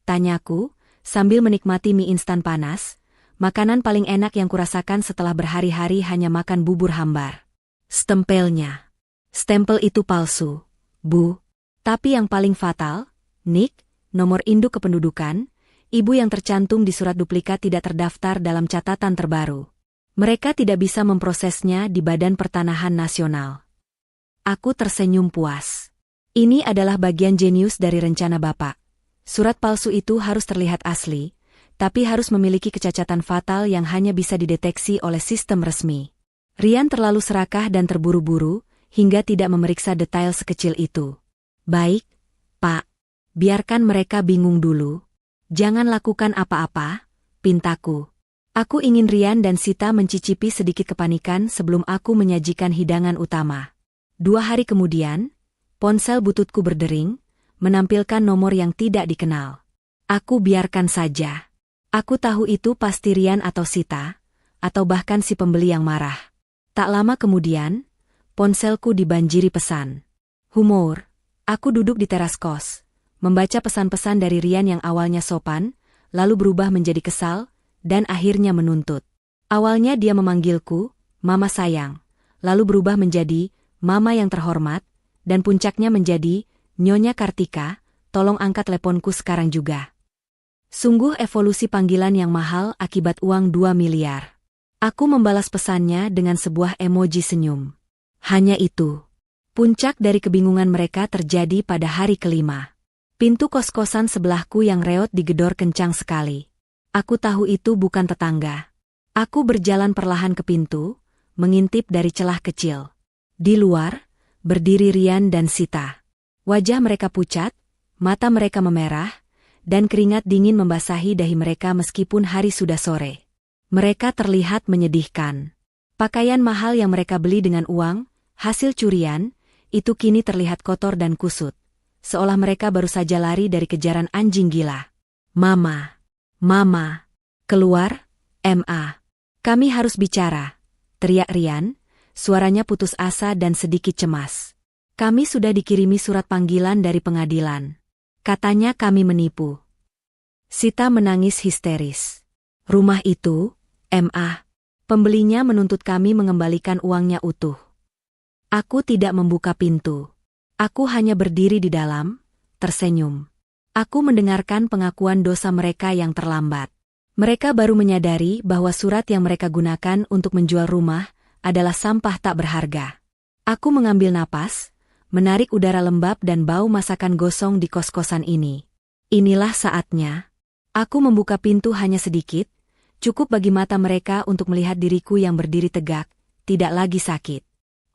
[SPEAKER 1] Tanyaku, sambil menikmati mie instan panas, makanan paling enak yang kurasakan setelah berhari-hari hanya makan bubur hambar. Stempelnya. Stempel itu palsu, Bu. Tapi yang paling fatal, NIK, nomor induk kependudukan, ibu yang tercantum di surat duplikat tidak terdaftar dalam catatan terbaru. Mereka tidak bisa memprosesnya di Badan Pertanahan Nasional. Aku tersenyum puas. Ini adalah bagian jenius dari rencana Bapak. Surat palsu itu harus terlihat asli, tapi harus memiliki kecacatan fatal yang hanya bisa dideteksi oleh sistem resmi. Rian terlalu serakah dan terburu-buru, hingga tidak memeriksa detail sekecil itu. Baik, Pak. Biarkan mereka bingung dulu. Jangan lakukan apa-apa, pintaku. Aku ingin Rian dan Sita mencicipi sedikit kepanikan sebelum aku menyajikan hidangan utama. 2 hari kemudian, ponsel bututku berdering, menampilkan nomor yang tidak dikenal. Aku biarkan saja. Aku tahu itu pasti Rian atau Sita, atau bahkan si pembeli yang marah. Tak lama kemudian, ponselku dibanjiri pesan. Humor. Aku duduk di teras kos, membaca pesan-pesan dari Rian yang awalnya sopan, lalu berubah menjadi kesal, dan akhirnya menuntut. Awalnya dia memanggilku, Mama sayang, lalu berubah menjadi, Mama yang terhormat, dan puncaknya menjadi, Nyonya Kartika, tolong angkat teleponku sekarang juga. Sungguh evolusi panggilan yang mahal akibat uang 2 miliar. Aku membalas pesannya dengan sebuah emoji senyum. Hanya itu. Puncak dari kebingungan mereka terjadi pada hari kelima. Pintu kos-kosan sebelahku yang reot digedor kencang sekali. Aku tahu itu bukan tetangga. Aku berjalan perlahan ke pintu, mengintip dari celah kecil. Di luar, berdiri Rian dan Sita. Wajah mereka pucat, mata mereka memerah, dan keringat dingin membasahi dahi mereka meskipun hari sudah sore. Mereka terlihat menyedihkan. Pakaian mahal yang mereka beli dengan uang, hasil curian, itu kini terlihat kotor dan kusut. Seolah mereka baru saja lari dari kejaran anjing gila. Mama, Mama, keluar, Ma. Kami harus bicara, teriak Rian, suaranya putus asa dan sedikit cemas. Kami sudah dikirimi surat panggilan dari pengadilan. Katanya kami menipu. Sita menangis histeris. Rumah itu, Ma. Pembelinya menuntut kami mengembalikan uangnya utuh. Aku tidak membuka pintu. Aku hanya berdiri di dalam, tersenyum. Aku mendengarkan pengakuan dosa mereka yang terlambat. Mereka baru menyadari bahwa surat yang mereka gunakan untuk menjual rumah adalah sampah tak berharga. Aku mengambil napas, menarik udara lembab dan bau masakan gosong di kos-kosan ini. Inilah saatnya. Aku membuka pintu hanya sedikit, cukup bagi mata mereka untuk melihat diriku yang berdiri tegak, tidak lagi sakit.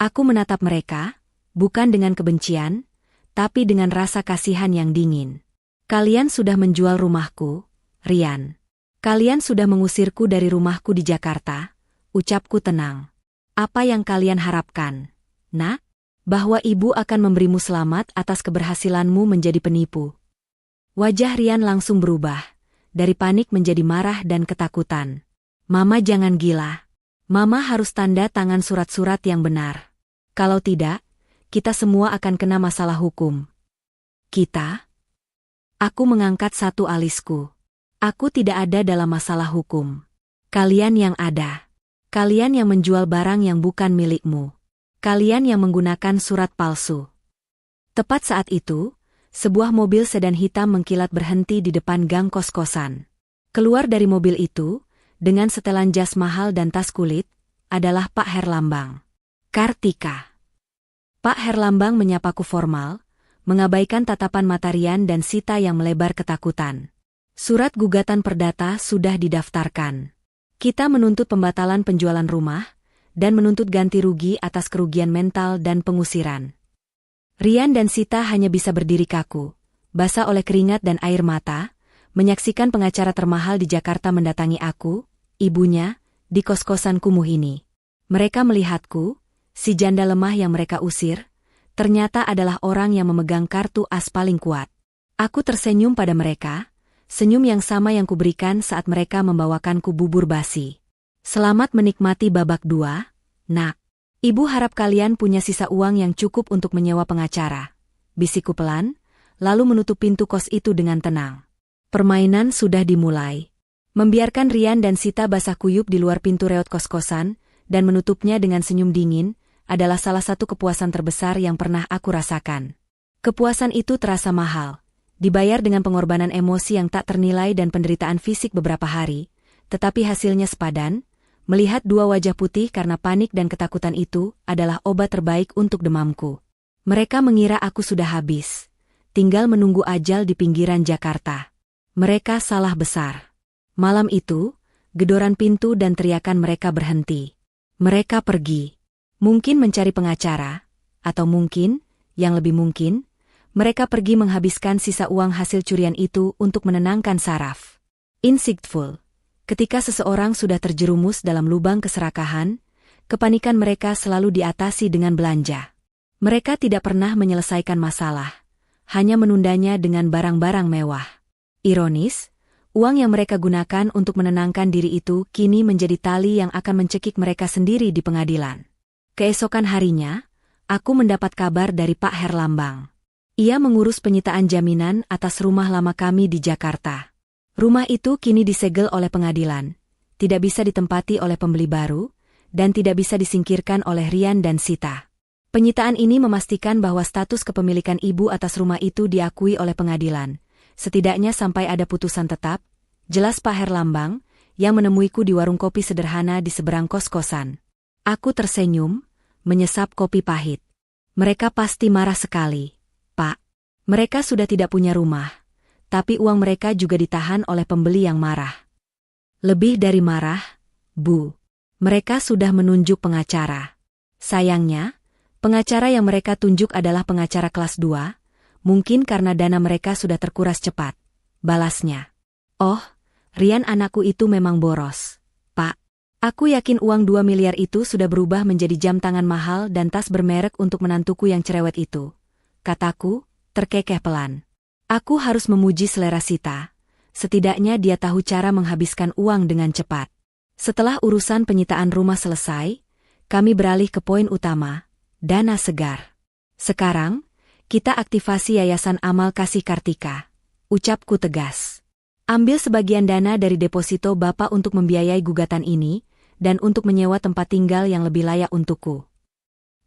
[SPEAKER 1] Aku menatap mereka, bukan dengan kebencian, tapi dengan rasa kasihan yang dingin. Kalian sudah menjual rumahku, Rian. Kalian sudah mengusirku dari rumahku di Jakarta, ucapku tenang. Apa yang kalian harapkan, Nak? Bahwa ibu akan memberimu selamat atas keberhasilanmu menjadi penipu. Wajah Rian langsung berubah, dari panik menjadi marah dan ketakutan. Mama jangan gila. Mama harus tanda tangan surat-surat yang benar. Kalau tidak, kita semua akan kena masalah hukum. Kita? Aku mengangkat satu alisku. Aku tidak ada dalam masalah hukum. Kalian yang ada. Kalian yang menjual barang yang bukan milikmu. Kalian yang menggunakan surat palsu. Tepat saat itu, sebuah mobil sedan hitam mengkilat berhenti di depan gang kos-kosan. Keluar dari mobil itu, dengan setelan jas mahal dan tas kulit, adalah Pak Herlambang. Kartika. Pak Herlambang menyapaku formal, mengabaikan tatapan mata Rian dan Sita yang melebar ketakutan. Surat gugatan perdata sudah didaftarkan. Kita menuntut pembatalan penjualan rumah, dan menuntut ganti rugi atas kerugian mental dan pengusiran. Rian dan Sita hanya bisa berdiri kaku, basah oleh keringat dan air mata, menyaksikan pengacara termahal di Jakarta mendatangi aku, ibunya, di kos-kosan kumuh ini. Mereka melihatku, si janda lemah yang mereka usir, ternyata adalah orang yang memegang kartu as paling kuat. Aku tersenyum pada mereka, senyum yang sama yang kuberikan saat mereka membawakanku bubur basi. Selamat menikmati babak 2, nak. Ibu harap kalian punya sisa uang yang cukup untuk menyewa pengacara. Bisikku pelan, lalu menutup pintu kos itu dengan tenang. Permainan sudah dimulai. Membiarkan Rian dan Sita basah kuyup di luar pintu reot kos-kosan, dan menutupnya dengan senyum dingin, adalah salah satu kepuasan terbesar yang pernah aku rasakan. Kepuasan itu terasa mahal, dibayar dengan pengorbanan emosi yang tak ternilai dan penderitaan fisik beberapa hari, tetapi hasilnya sepadan. Melihat dua wajah putih karena panik dan ketakutan itu adalah obat terbaik untuk demamku. Mereka mengira aku sudah habis, tinggal menunggu ajal di pinggiran Jakarta. Mereka salah besar. Malam itu, gedoran pintu dan teriakan mereka berhenti. Mereka pergi. Mungkin mencari pengacara, atau mungkin, yang lebih mungkin, mereka pergi menghabiskan sisa uang hasil curian itu untuk menenangkan saraf. Insightful. Ketika seseorang sudah terjerumus dalam lubang keserakahan, kepanikan mereka selalu diatasi dengan belanja. Mereka tidak pernah menyelesaikan masalah, hanya menundanya dengan barang-barang mewah. Ironis, uang yang mereka gunakan untuk menenangkan diri itu kini menjadi tali yang akan mencekik mereka sendiri di pengadilan. Keesokan harinya, aku mendapat kabar dari Pak Herlambang. Ia mengurus penyitaan jaminan atas rumah lama kami di Jakarta. Rumah itu kini disegel oleh pengadilan, tidak bisa ditempati oleh pembeli baru, dan tidak bisa disingkirkan oleh Rian dan Sita. Penyitaan ini memastikan bahwa status kepemilikan ibu atas rumah itu diakui oleh pengadilan, setidaknya sampai ada putusan tetap, jelas Pak Herlambang, yang menemuiku di warung kopi sederhana di seberang kos-kosan. Aku tersenyum, menyesap kopi pahit. Mereka pasti marah sekali, Pak. Mereka sudah tidak punya rumah. Tapi uang mereka juga ditahan oleh pembeli yang marah. Lebih dari marah, Bu. Mereka sudah menunjuk pengacara. Sayangnya, pengacara yang mereka tunjuk adalah pengacara kelas 2, mungkin karena dana mereka sudah terkuras cepat. Balasnya. Oh, Rian anakku itu memang boros, Pak. Aku yakin uang 2 miliar itu sudah berubah menjadi jam tangan mahal dan tas bermerek untuk menantuku yang cerewet itu. Kataku, terkekeh pelan. Aku harus memuji selera Sita. Setidaknya dia tahu cara menghabiskan uang dengan cepat. Setelah urusan penyitaan rumah selesai, kami beralih ke poin utama, dana segar. Sekarang, kita aktifasi Yayasan Amal Kasih Kartika. Ucapku tegas. Ambil sebagian dana dari deposito Bapak untuk membiayai gugatan ini, dan untuk menyewa tempat tinggal yang lebih layak untukku.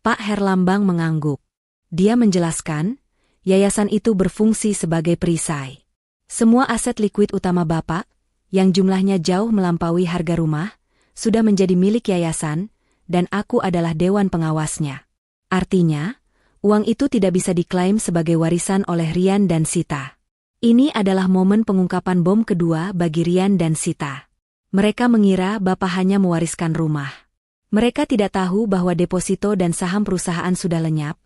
[SPEAKER 1] Pak Herlambang mengangguk. Dia menjelaskan, yayasan itu berfungsi sebagai perisai. Semua aset likuid utama Bapak, yang jumlahnya jauh melampaui harga rumah, sudah menjadi milik yayasan, dan aku adalah dewan pengawasnya. Artinya, uang itu tidak bisa diklaim sebagai warisan oleh Rian dan Sita. Ini adalah momen pengungkapan bom kedua bagi Rian dan Sita. Mereka mengira Bapak hanya mewariskan rumah. Mereka tidak tahu bahwa deposito dan saham perusahaan sudah lenyap,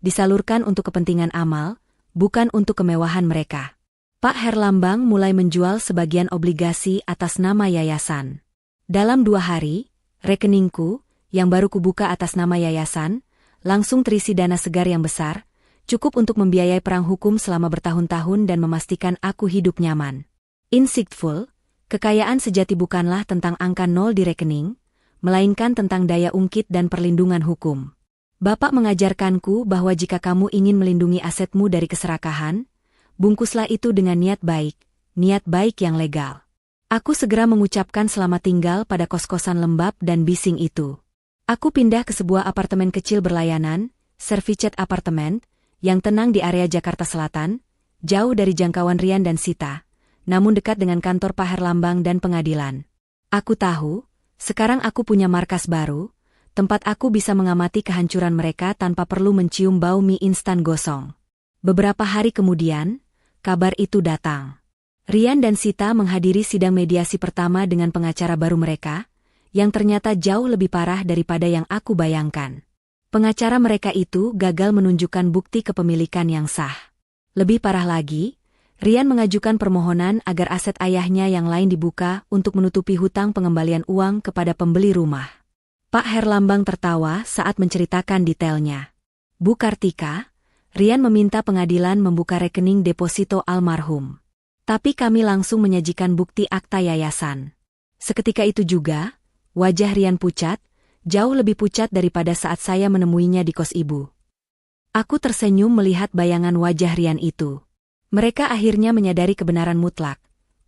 [SPEAKER 1] disalurkan untuk kepentingan amal, bukan untuk kemewahan mereka. Pak Herlambang mulai menjual sebagian obligasi atas nama yayasan. Dalam 2 hari, rekeningku, yang baru kubuka atas nama yayasan, langsung terisi dana segar yang besar, cukup untuk membiayai perang hukum selama bertahun-tahun dan memastikan aku hidup nyaman. Insightful, kekayaan sejati bukanlah tentang angka nol di rekening, melainkan tentang daya ungkit dan perlindungan hukum. Bapak mengajarkanku bahwa jika kamu ingin melindungi asetmu dari keserakahan, bungkuslah itu dengan niat baik yang legal. Aku segera mengucapkan selamat tinggal pada kos-kosan lembab dan bising itu. Aku pindah ke sebuah apartemen kecil berlayanan, Servicet Apartemen, yang tenang di area Jakarta Selatan, jauh dari jangkauan Rian dan Sita, namun dekat dengan kantor Pak Herlambang dan pengadilan. Aku tahu, sekarang aku punya markas baru, tempat aku bisa mengamati kehancuran mereka tanpa perlu mencium bau mie instan gosong. Beberapa hari kemudian, kabar itu datang. Rian dan Sita menghadiri sidang mediasi pertama dengan pengacara baru mereka, yang ternyata jauh lebih parah daripada yang aku bayangkan. Pengacara mereka itu gagal menunjukkan bukti kepemilikan yang sah. Lebih parah lagi, Rian mengajukan permohonan agar aset ayahnya yang lain dibuka untuk menutupi hutang pengembalian uang kepada pembeli rumah. Pak Herlambang tertawa saat menceritakan detailnya. Bu Kartika, Rian meminta pengadilan membuka rekening deposito almarhum. Tapi kami langsung menyajikan bukti akta yayasan. Seketika itu juga, wajah Rian pucat, jauh lebih pucat daripada saat saya menemuinya di kos ibu. Aku tersenyum melihat bayangan wajah Rian itu. Mereka akhirnya menyadari kebenaran mutlak.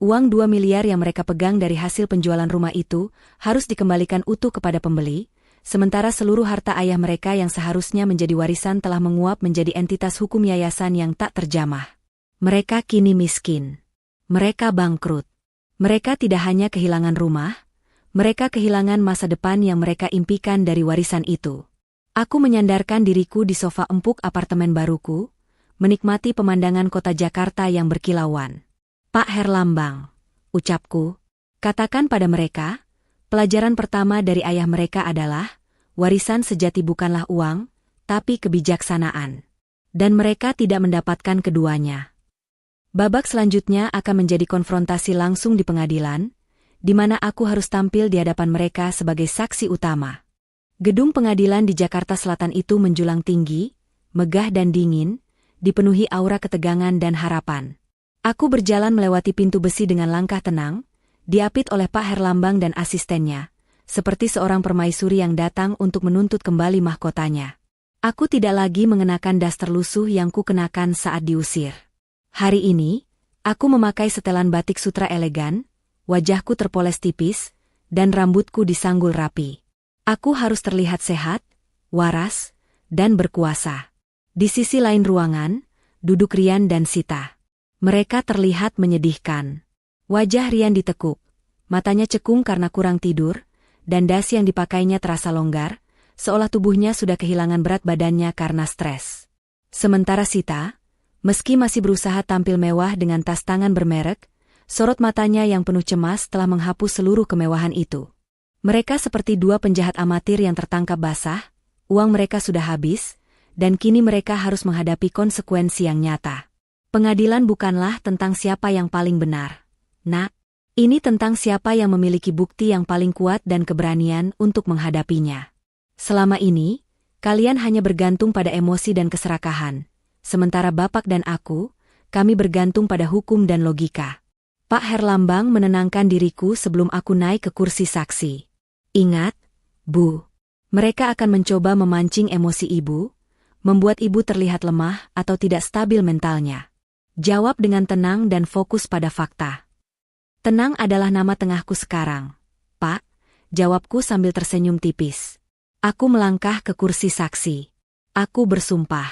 [SPEAKER 1] Uang 2 miliar yang mereka pegang dari hasil penjualan rumah itu harus dikembalikan utuh kepada pembeli, sementara seluruh harta ayah mereka yang seharusnya menjadi warisan telah menguap menjadi entitas hukum yayasan yang tak terjamah. Mereka kini miskin. Mereka bangkrut. Mereka tidak hanya kehilangan rumah, mereka kehilangan masa depan yang mereka impikan dari warisan itu. Aku menyandarkan diriku di sofa empuk apartemen baruku, menikmati pemandangan kota Jakarta yang berkilauan. Pak Herlambang, ucapku, katakan pada mereka, pelajaran pertama dari ayah mereka adalah, warisan sejati bukanlah uang, tapi kebijaksanaan. Dan mereka tidak mendapatkan keduanya. Babak selanjutnya akan menjadi konfrontasi langsung di pengadilan, di mana aku harus tampil di hadapan mereka sebagai saksi utama. Gedung pengadilan di Jakarta Selatan itu menjulang tinggi, megah dan dingin, dipenuhi aura ketegangan dan harapan. Aku berjalan melewati pintu besi dengan langkah tenang, diapit oleh Pak Herlambang dan asistennya, seperti seorang permaisuri yang datang untuk menuntut kembali mahkotanya. Aku tidak lagi mengenakan daster lusuh yang kukenakan saat diusir. Hari ini, aku memakai setelan batik sutra elegan, wajahku terpoles tipis, dan rambutku disanggul rapi. Aku harus terlihat sehat, waras, dan berkuasa. Di sisi lain ruangan, duduk Rian dan Sita. Mereka terlihat menyedihkan. Wajah Rian ditekuk, matanya cekung karena kurang tidur, dan dasi yang dipakainya terasa longgar, seolah tubuhnya sudah kehilangan berat badannya karena stres. Sementara Sita, meski masih berusaha tampil mewah dengan tas tangan bermerek, sorot matanya yang penuh cemas telah menghapus seluruh kemewahan itu. Mereka seperti dua penjahat amatir yang tertangkap basah, uang mereka sudah habis, dan kini mereka harus menghadapi konsekuensi yang nyata. Pengadilan bukanlah tentang siapa yang paling benar. Nak, ini tentang siapa yang memiliki bukti yang paling kuat dan keberanian untuk menghadapinya. Selama ini, kalian hanya bergantung pada emosi dan keserakahan, sementara Bapak dan aku, kami bergantung pada hukum dan logika. Pak Herlambang menenangkan diriku sebelum aku naik ke kursi saksi. Ingat, Bu, mereka akan mencoba memancing emosi Ibu, membuat Ibu terlihat lemah atau tidak stabil mentalnya. Jawab dengan tenang dan fokus pada fakta. Tenang adalah nama tengahku sekarang, Pak, jawabku sambil tersenyum tipis. Aku melangkah ke kursi saksi. Aku bersumpah.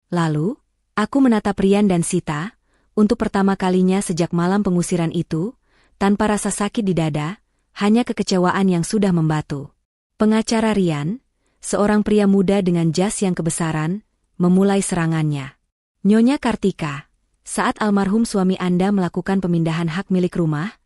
[SPEAKER 1] Lalu, aku menatap Rian dan Sita, untuk pertama kalinya sejak malam pengusiran itu, tanpa rasa sakit di dada, hanya kekecewaan yang sudah membatu. Pengacara Rian, seorang pria muda dengan jas yang kebesaran, memulai serangannya. Nyonya Kartika, saat almarhum suami Anda melakukan pemindahan hak milik rumah,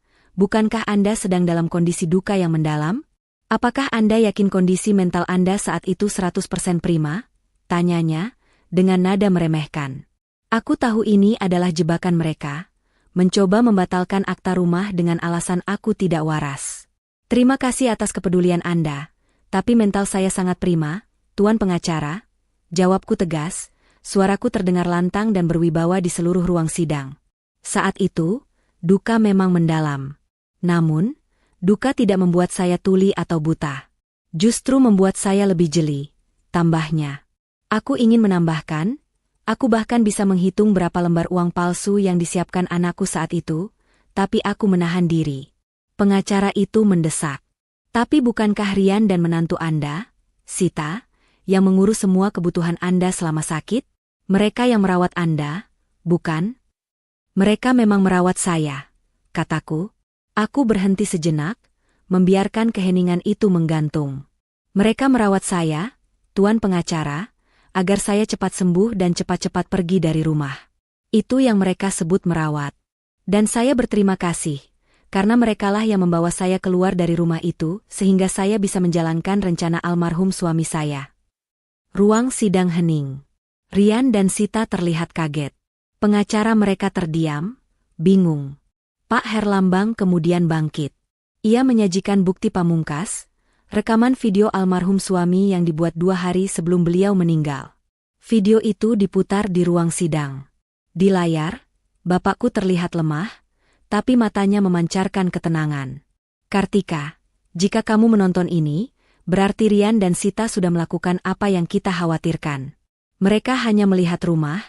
[SPEAKER 1] bukankah Anda sedang dalam kondisi duka yang mendalam? Apakah Anda yakin kondisi mental Anda saat itu 100% prima? Tanyanya, dengan nada meremehkan. Aku tahu ini adalah jebakan mereka, mencoba membatalkan akta rumah dengan alasan aku tidak waras. Terima kasih atas kepedulian Anda, tapi mental saya sangat prima, Tuan Pengacara, jawabku tegas, Suaraku terdengar lantang dan berwibawa di seluruh ruang sidang. Saat itu, duka memang mendalam. Namun, duka tidak membuat saya tuli atau buta. Justru membuat saya lebih jeli. Tambahnya, aku ingin menambahkan, aku bahkan bisa menghitung berapa lembar uang palsu yang disiapkan anakku saat itu, tapi aku menahan diri. Pengacara itu mendesak. Tapi bukankah Rian dan menantu Anda, Sita, yang mengurus semua kebutuhan Anda selama sakit? Mereka yang merawat Anda, bukan? Mereka memang merawat saya, kataku. Aku berhenti sejenak, membiarkan keheningan itu menggantung. Mereka merawat saya, Tuan Pengacara, agar saya cepat sembuh dan cepat-cepat pergi dari rumah. Itu yang mereka sebut merawat. Dan saya berterima kasih, karena merekalah yang membawa saya keluar dari rumah itu sehingga saya bisa menjalankan rencana almarhum suami saya. Ruang sidang hening. Rian dan Sita terlihat kaget. Pengacara mereka terdiam, bingung. Pak Herlambang kemudian bangkit. Ia menyajikan bukti pamungkas, rekaman video almarhum suami yang dibuat 2 hari sebelum beliau meninggal. Video itu diputar di ruang sidang. Di layar, bapakku terlihat lemah, tapi matanya memancarkan ketenangan. Kartika, jika kamu menonton ini, berarti Rian dan Sita sudah melakukan apa yang kita khawatirkan. Mereka hanya melihat rumah,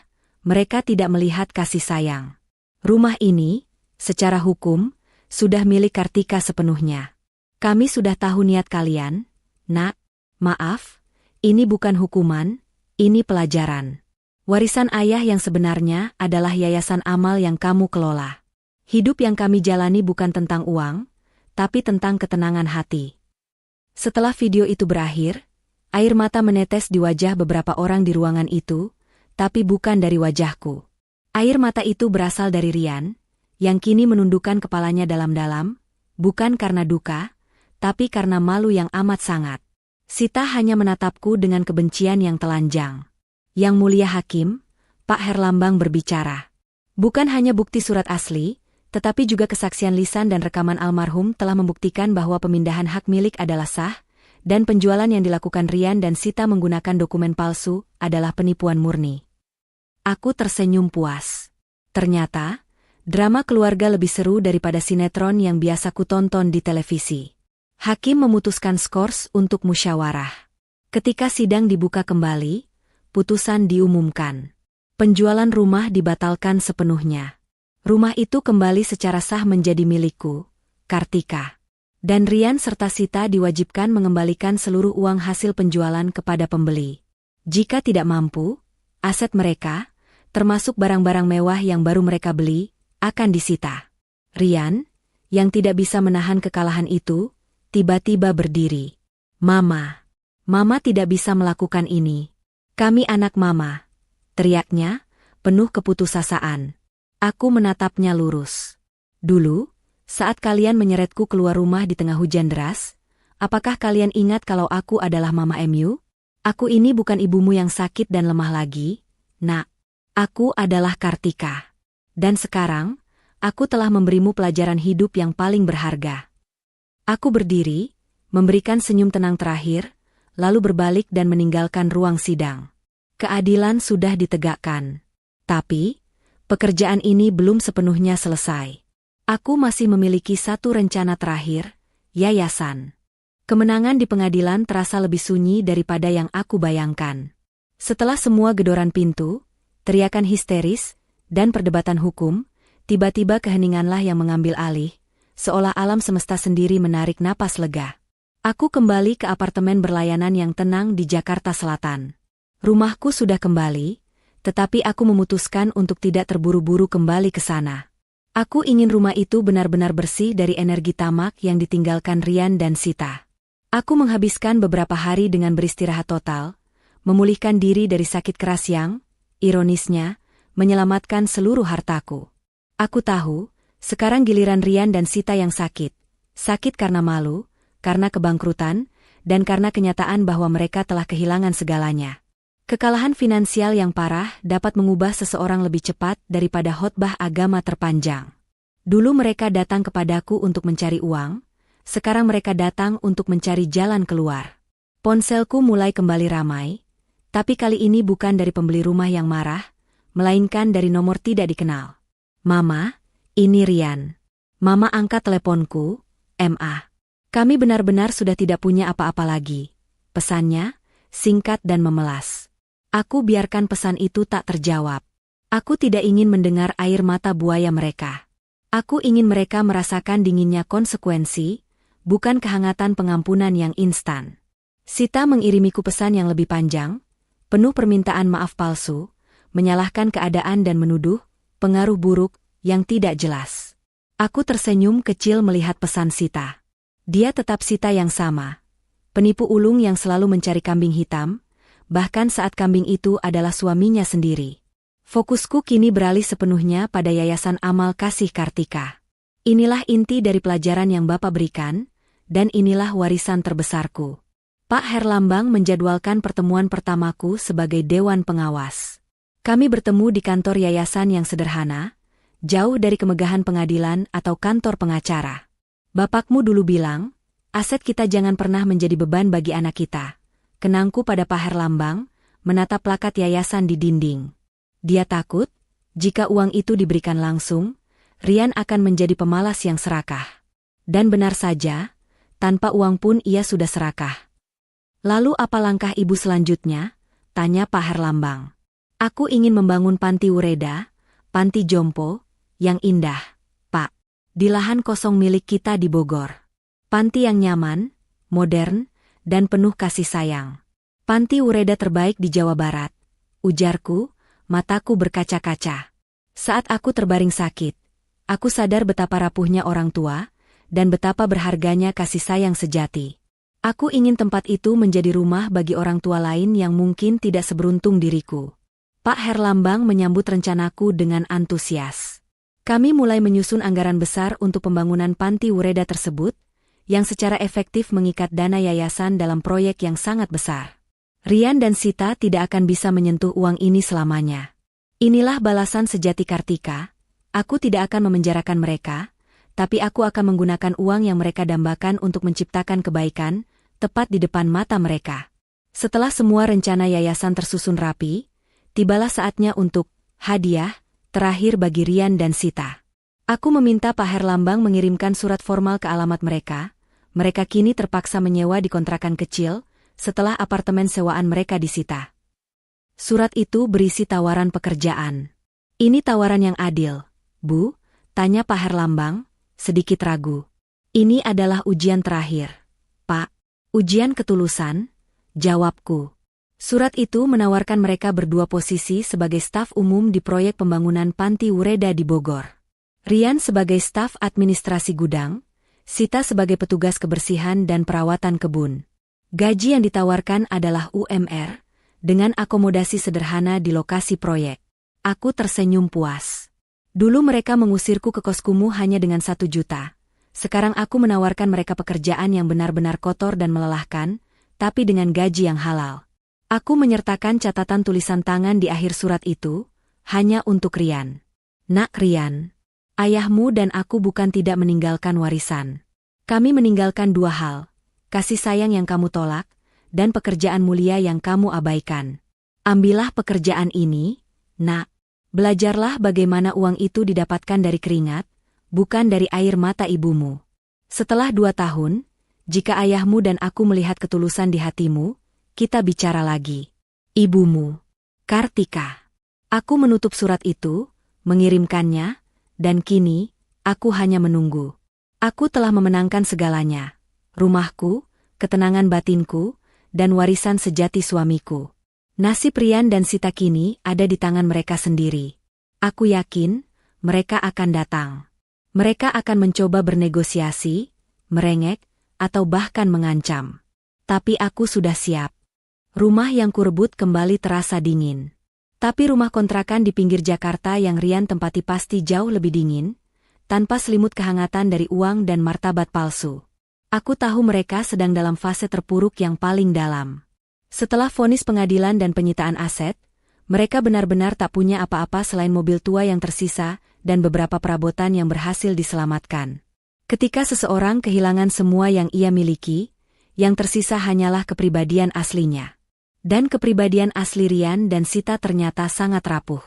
[SPEAKER 1] mereka tidak melihat kasih sayang. Rumah ini, secara hukum, sudah milik Kartika sepenuhnya. Kami sudah tahu niat kalian, Nak. Maaf, ini bukan hukuman, ini pelajaran. Warisan ayah yang sebenarnya adalah yayasan amal yang kamu kelola. Hidup yang kami jalani bukan tentang uang, tapi tentang ketenangan hati. Setelah video itu berakhir, air mata menetes di wajah beberapa orang di ruangan itu, tapi bukan dari wajahku. Air mata itu berasal dari Rian, yang kini menundukkan kepalanya dalam-dalam, bukan karena duka, tapi karena malu yang amat sangat. Sita hanya menatapku dengan kebencian yang telanjang. Yang mulia hakim, Pak Herlambang berbicara. Bukan hanya bukti surat asli, tetapi juga kesaksian lisan dan rekaman almarhum telah membuktikan bahwa pemindahan hak milik adalah sah, dan penjualan yang dilakukan Rian dan Sita menggunakan dokumen palsu adalah penipuan murni. Aku tersenyum puas. Ternyata, drama keluarga lebih seru daripada sinetron yang biasa kutonton di televisi. Hakim memutuskan skors untuk musyawarah. Ketika sidang dibuka kembali, putusan diumumkan. Penjualan rumah dibatalkan sepenuhnya. Rumah itu kembali secara sah menjadi milikku, Kartika. Dan Rian serta Sita diwajibkan mengembalikan seluruh uang hasil penjualan kepada pembeli. Jika tidak mampu, aset mereka, termasuk barang-barang mewah yang baru mereka beli, akan disita. Rian, yang tidak bisa menahan kekalahan itu, tiba-tiba berdiri. Mama tidak bisa melakukan ini. Kami anak Mama, teriaknya, penuh keputusasaan. Aku menatapnya lurus. Dulu, saat kalian menyeretku keluar rumah di tengah hujan deras, apakah kalian ingat kalau aku adalah Mama MU? Aku ini bukan ibumu yang sakit dan lemah lagi, Nak. Aku adalah Kartika. Dan sekarang, aku telah memberimu pelajaran hidup yang paling berharga. Aku berdiri, memberikan senyum tenang terakhir, lalu berbalik dan meninggalkan ruang sidang. Keadilan sudah ditegakkan. Tapi, pekerjaan ini belum sepenuhnya selesai. Aku masih memiliki satu rencana terakhir, yayasan. Kemenangan di pengadilan terasa lebih sunyi daripada yang aku bayangkan. Setelah semua gedoran pintu, teriakan histeris, dan perdebatan hukum, tiba-tiba keheninganlah yang mengambil alih, seolah alam semesta sendiri menarik napas lega. Aku kembali ke apartemen berlayanan yang tenang di Jakarta Selatan. Rumahku sudah kembali, tetapi aku memutuskan untuk tidak terburu-buru kembali ke sana. Aku ingin rumah itu benar-benar bersih dari energi tamak yang ditinggalkan Rian dan Sita. Aku menghabiskan beberapa hari dengan beristirahat total, memulihkan diri dari sakit keras yang, ironisnya, menyelamatkan seluruh hartaku. Aku tahu, sekarang giliran Rian dan Sita yang sakit. Sakit karena malu, karena kebangkrutan, dan karena kenyataan bahwa mereka telah kehilangan segalanya. Kekalahan finansial yang parah dapat mengubah seseorang lebih cepat daripada khotbah agama terpanjang. Dulu mereka datang kepadaku untuk mencari uang, sekarang mereka datang untuk mencari jalan keluar. Ponselku mulai kembali ramai, Tapi kali ini bukan dari pembeli rumah yang marah, melainkan dari nomor tidak dikenal. Mama, ini Rian. Mama angkat teleponku, Ma. Kami benar-benar sudah tidak punya apa-apa lagi. Pesannya, singkat dan memelas. Aku biarkan pesan itu tak terjawab. Aku tidak ingin mendengar air mata buaya mereka. Aku ingin mereka merasakan dinginnya konsekuensi, bukan kehangatan pengampunan yang instan. Sita mengirimiku pesan yang lebih panjang, penuh permintaan maaf palsu, menyalahkan keadaan dan menuduh pengaruh buruk yang tidak jelas. Aku tersenyum kecil melihat pesan Sita. Dia tetap Sita yang sama. Penipu ulung yang selalu mencari kambing hitam, bahkan saat kambing itu adalah suaminya sendiri. Fokusku kini beralih sepenuhnya pada Yayasan Amal Kasih Kartika. Inilah inti dari pelajaran yang Bapak berikan, dan inilah warisan terbesarku. Pak Herlambang menjadwalkan pertemuan pertamaku sebagai Dewan Pengawas. Kami bertemu di kantor yayasan yang sederhana, jauh dari kemegahan pengadilan atau kantor pengacara. Bapakmu dulu bilang, aset kita jangan pernah menjadi beban bagi anak kita. Kenangku pada Pak Herlambang, menatap plakat yayasan di dinding. Dia takut, jika uang itu diberikan langsung, Rian akan menjadi pemalas yang serakah. Dan benar saja, tanpa uang pun ia sudah serakah. Lalu apa langkah ibu selanjutnya? Tanya Pak Herlambang. Aku ingin membangun panti Ureda, panti jompo, yang indah, Pak. Di lahan kosong milik kita di Bogor. Panti yang nyaman, modern, dan penuh kasih sayang. Panti Ureda terbaik di Jawa Barat. Ujarku, mataku berkaca-kaca. Saat aku terbaring sakit, aku sadar betapa rapuhnya orang tua, dan betapa berharganya kasih sayang sejati. Aku ingin tempat itu menjadi rumah bagi orang tua lain yang mungkin tidak seberuntung diriku. Pak Herlambang menyambut rencanaku dengan antusias. Kami mulai menyusun anggaran besar untuk pembangunan panti Ureda tersebut, yang secara efektif mengikat dana yayasan dalam proyek yang sangat besar. Rian dan Sita tidak akan bisa menyentuh uang ini selamanya. Inilah balasan sejati Kartika. Aku tidak akan memenjarakan mereka, tapi aku akan menggunakan uang yang mereka dambakan untuk menciptakan kebaikan, tepat di depan mata mereka. Setelah semua rencana yayasan tersusun rapi, tibalah saatnya untuk hadiah terakhir bagi Rian dan Sita. Aku meminta Pak Herlambang mengirimkan surat formal ke alamat mereka. Mereka kini terpaksa menyewa di kontrakan kecil, setelah apartemen sewaan mereka disita. Surat itu berisi tawaran pekerjaan. Ini tawaran yang adil, Bu? Tanya Pak Herlambang, sedikit ragu. Ini adalah ujian terakhir, Pak. Ujian ketulusan, jawabku. Surat itu menawarkan mereka berdua posisi sebagai staf umum di proyek pembangunan panti Ureda di Bogor. Rian sebagai staf administrasi gudang, Sita sebagai petugas kebersihan dan perawatan kebun. Gaji yang ditawarkan adalah UMR, dengan akomodasi sederhana di lokasi proyek. Aku tersenyum puas. Dulu mereka mengusirku ke koskumu hanya dengan 1 juta. Sekarang aku menawarkan mereka pekerjaan yang benar-benar kotor dan melelahkan, tapi dengan gaji yang halal. Aku menyertakan catatan tulisan tangan di akhir surat itu, hanya untuk Rian. Nak Rian, ayahmu dan aku bukan tidak meninggalkan warisan. Kami meninggalkan 2 hal. Kasih sayang yang kamu tolak, dan pekerjaan mulia yang kamu abaikan. Ambillah pekerjaan ini, Nak. Belajarlah bagaimana uang itu didapatkan dari keringat, bukan dari air mata ibumu. Setelah 2 tahun, jika ayahmu dan aku melihat ketulusan di hatimu, kita bicara lagi. Ibumu, Kartika. Aku menutup surat itu, mengirimkannya, dan kini, aku hanya menunggu. Aku telah memenangkan segalanya. Rumahku, ketenangan batinku, dan warisan sejati suamiku. Nasib Rian dan Sita kini ada di tangan mereka sendiri. Aku yakin, mereka akan datang. Mereka akan mencoba bernegosiasi, merengek, atau bahkan mengancam. Tapi aku sudah siap. Rumah yang kurebut kembali terasa dingin. Tapi rumah kontrakan di pinggir Jakarta yang Rian tempati pasti jauh lebih dingin, tanpa selimut kehangatan dari uang dan martabat palsu. Aku tahu mereka sedang dalam fase terpuruk yang paling dalam. Setelah vonis pengadilan dan penyitaan aset, mereka benar-benar tak punya apa-apa selain mobil tua yang tersisa dan beberapa perabotan yang berhasil diselamatkan. Ketika seseorang kehilangan semua yang ia miliki, yang tersisa hanyalah kepribadian aslinya. Dan kepribadian asli Rian dan Sita ternyata sangat rapuh.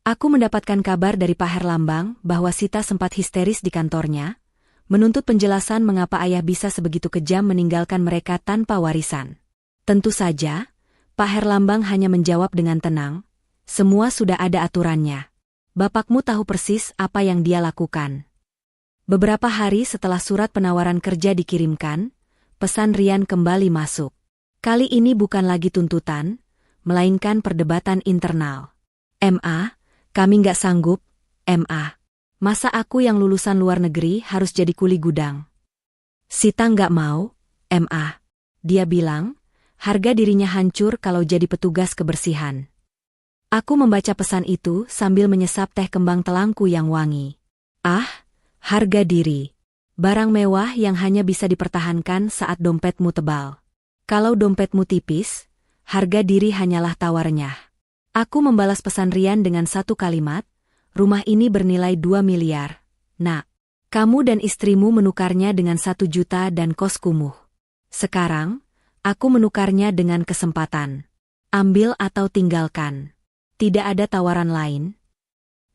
[SPEAKER 1] Aku mendapatkan kabar dari Pak Herlambang bahwa Sita sempat histeris di kantornya, menuntut penjelasan mengapa ayah bisa sebegitu kejam meninggalkan mereka tanpa warisan. Tentu saja, Pak Herlambang hanya menjawab dengan tenang, semua sudah ada aturannya. Bapakmu tahu persis apa yang dia lakukan. Beberapa hari setelah surat penawaran kerja dikirimkan, pesan Rian kembali masuk. Kali ini bukan lagi tuntutan, melainkan perdebatan internal. "MA, kami nggak sanggup, MA. Masa aku yang lulusan luar negeri harus jadi kuli gudang?" Sita nggak mau, MA. Dia bilang, harga dirinya hancur kalau jadi petugas kebersihan. Aku membaca pesan itu sambil menyesap teh kembang telangku yang wangi. Ah, harga diri. Barang mewah yang hanya bisa dipertahankan saat dompetmu tebal. Kalau dompetmu tipis, harga diri hanyalah tawarnya. Aku membalas pesan Rian dengan satu kalimat, rumah ini bernilai 2 miliar. Nak, kamu dan istrimu menukarnya dengan 1 juta dan kos kumuh. Sekarang, aku menukarnya dengan kesempatan. Ambil atau tinggalkan. Tidak ada tawaran lain.